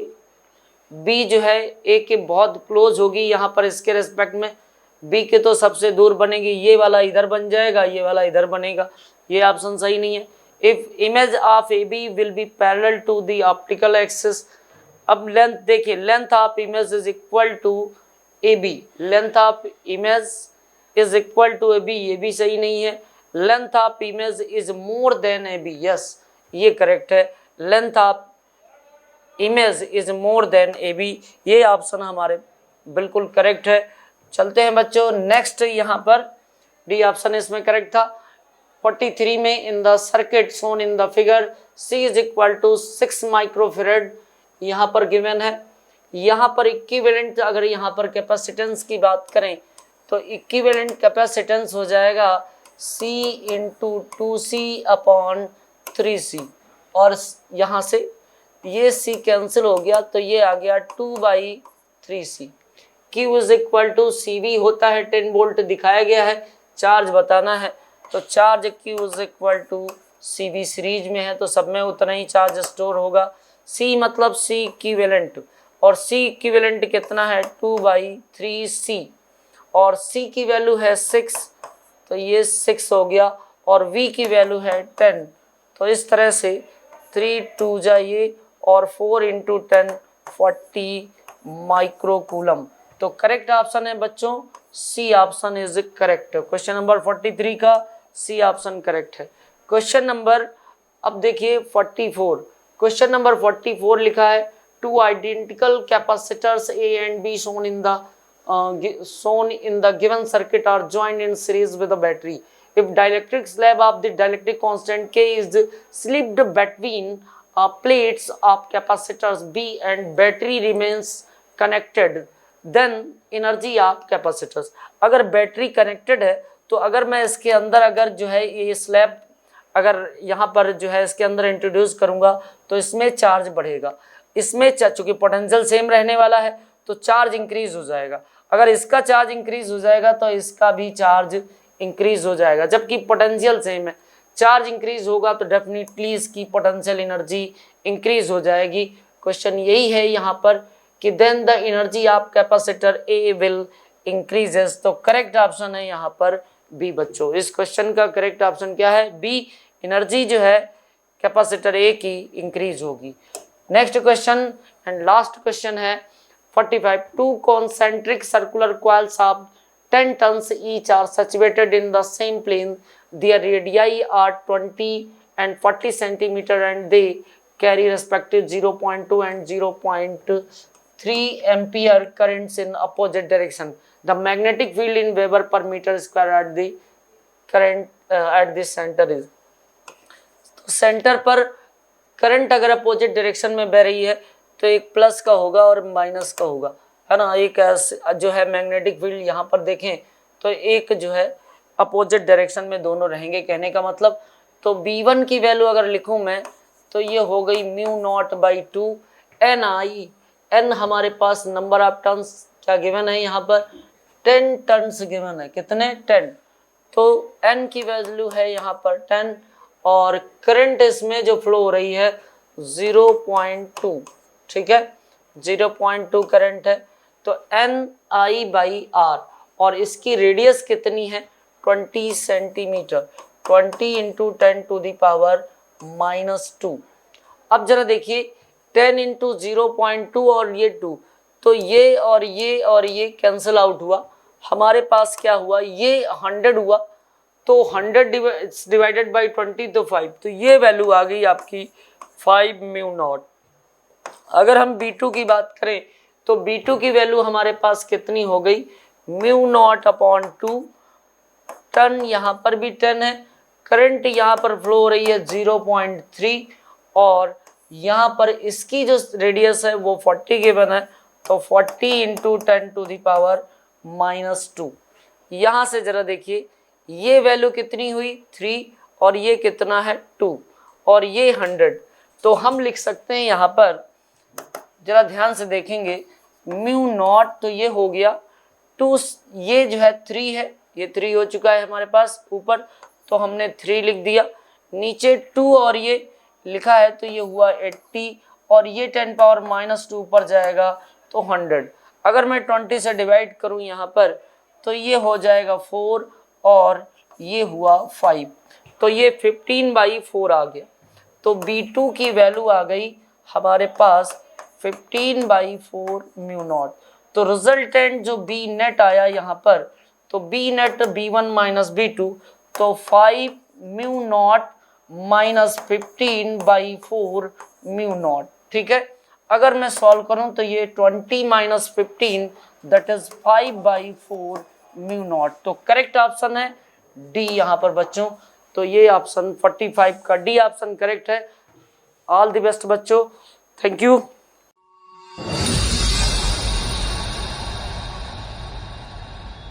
B जो है A के बहुत close होगी यहाँ पर इसके रेस्पेक्ट में, B के तो सबसे दूर बनेगी, ये वाला इधर बन जाएगा, ये वाला इधर बनेगा, ये ऑप्शन सही नहीं है। If image of AB will be parallel to the optical axis. अब लेंथ देखिए, length of image is equal to AB, length of image is equal to AB, ये भी सही नहीं है। Length of image is more than AB, yes ये correct है, length of image is more than AB, ये option हमारे बिल्कुल करेक्ट है। चलते हैं बच्चों नेक्स्ट, यहाँ पर डी ऑप्शन इसमें करेक्ट था। 43 में in the circuit shown in the figure C is equal to 6 microfarad यहाँ पर गिवन है। यहाँ पर इक्विवेलेंट, अगर यहाँ पर कैपेसिटेंस की बात करें तो इक्विवेलेंट कैपेसिटेंस हो जाएगा C into 2C upon 3C, और यहाँ से ये C कैंसिल हो गया तो ये आ गया 2/3C। Q is equal to CV होता है 10 वोल्ट दिखाया गया है, चार्ज बताना है तो charge Q is equal to CV series में है तो सब में उतना ही चार्ज स्टोर होगा। C मतलब C इक्विवेलेंट, और C इक्विवेलेंट कितना है? 2/3C, और C की वैल्यू है 6 तो ये 6 हो गया, और V की वैल्यू है 10, तो इस तरह से 3 2 जाइए और 4 इंटू 10 40 माइक्रोकूलम। तो करेक्ट ऑप्शन है बच्चों C option is correct. Question number 43 का C ऑप्शन करेक्ट है। क्वेश्चन नंबर अब देखिए 44, क्वेश्चन नंबर 44 लिखा है two identical capacitors A and B shown in the given circuit are joined in series with a battery. If dielectric slab of the dielectric constant K is slipped between plates of capacitors B and battery remains connected, then energy of capacitors। अगर battery connected है तो अगर मैं इसके अंदर अगर जो है ये स्लैब अगर यहाँ पर जो है इसके अंदर इंट्रोड्यूस करूँगा तो इसमें चार्ज बढ़ेगा, इसमें चूँकि पोटेंशियल सेम रहने वाला है तो चार्ज इंक्रीज हो जाएगा। अगर इसका चार्ज इंक्रीज हो जाएगा तो इसका भी चार्ज इंक्रीज हो जाएगा, जबकि पोटेंशियल सेम है। चार्ज इंक्रीज होगा तो डेफिनेटली इसकी पोटेंशियल एनर्जी इंक्रीज हो जाएगी। क्वेश्चन यही है यहाँ पर कि then the energy of capacitor A will increases. तो करेक्ट ऑप्शन है यहाँ पर बी बच्चों। इस क्वेश्चन का करेक्ट ऑप्शन क्या है? बी, एनर्जी जो है कैपेसिटर ए की इंक्रीज होगी। Next question and last question है 45, to concentric circular coils of 10 tons each are situated in the same plane. Their radii are 20 and 40 centimeter and they carry respective 0.2 and 0.3 3 ampere currents in opposite direction. The magnetic field in Weber per meter square at the current at this center is. Centre पर current अगर opposite direction में बह रही है तो एक plus का होगा और माइनस का होगा, है ना। एक जो है मैग्नेटिक फील्ड यहाँ पर देखें तो एक जो है अपोजिट डायरेक्शन में दोनों रहेंगे, कहने का मतलब। तो B1 की वैल्यू अगर लिखूं मैं तो ये हो गई mu naught by 2 N I. N हमारे पास नंबर ऑफ टन्स क्या गिवन है, यहाँ पर 10 टन्स गिवन है। कितने? 10। तो एन की वैल्यू है यहाँ पर 10 और करंट इसमें जो फ्लो हो रही है 0.2, ठीक है, 0.2 करंट है। तो एन आई बाई आर और इसकी रेडियस कितनी है 20 centimetre, 20 into 10 to the power -2। अब जरा देखिए 10 इंटू 0.2 और ये 2, तो ये और ये कैंसिल आउट हुआ। हमारे पास क्या हुआ, ये 100 हुआ तो 100 डिवाइडेड बाई 20 तो 5, तो ये वैल्यू आ गई आपकी 5 म्यू नॉट। अगर हम B2 की बात करें तो B2 की वैल्यू हमारे पास कितनी हो गई, म्यू नॉट अपॉन 2 टन, यहाँ पर भी 10 है। करंट यहाँ पर फ्लो हो रही है 0.3 और यहाँ पर इसकी जो रेडियस है वो 40 गिवन है, तो 40 इंटू 10 टू दी पावर -2। यहाँ से जरा देखिए ये वैल्यू कितनी हुई 3 और ये कितना है 2 और ये 100। तो हम लिख सकते हैं यहाँ पर, जरा ध्यान से देखेंगे, म्यू नॉट तो ये हो गया 2, ये जो है 3 है, ये 3 हो चुका है हमारे पास ऊपर, तो हमने 3 लिख दिया। नीचे 2 और ये लिखा है तो ये हुआ 80 और ये 10 पावर -2 ऊपर जाएगा तो 100। अगर मैं 20 से डिवाइड करूं यहाँ पर तो ये हो जाएगा 4 और ये हुआ 5, तो ये 15/4 आ गया। तो B2 की वैल्यू आ गई हमारे पास 15/4 म्यू नॉट। तो रिजल्टेंट जो B नेट आया यहाँ पर, तो B net B1 minus B2, तो 5 mu naught minus 15/4 mu naught, ठीक है। अगर मैं सॉल्व करूं तो ये 20 minus 15 that is 5/4 mu naught. तो करेक्ट ऑप्शन है डी यहाँ पर बच्चों। तो ये ऑप्शन 45 का डी ऑप्शन करेक्ट है। ऑल द बेस्ट बच्चों, थैंक यू।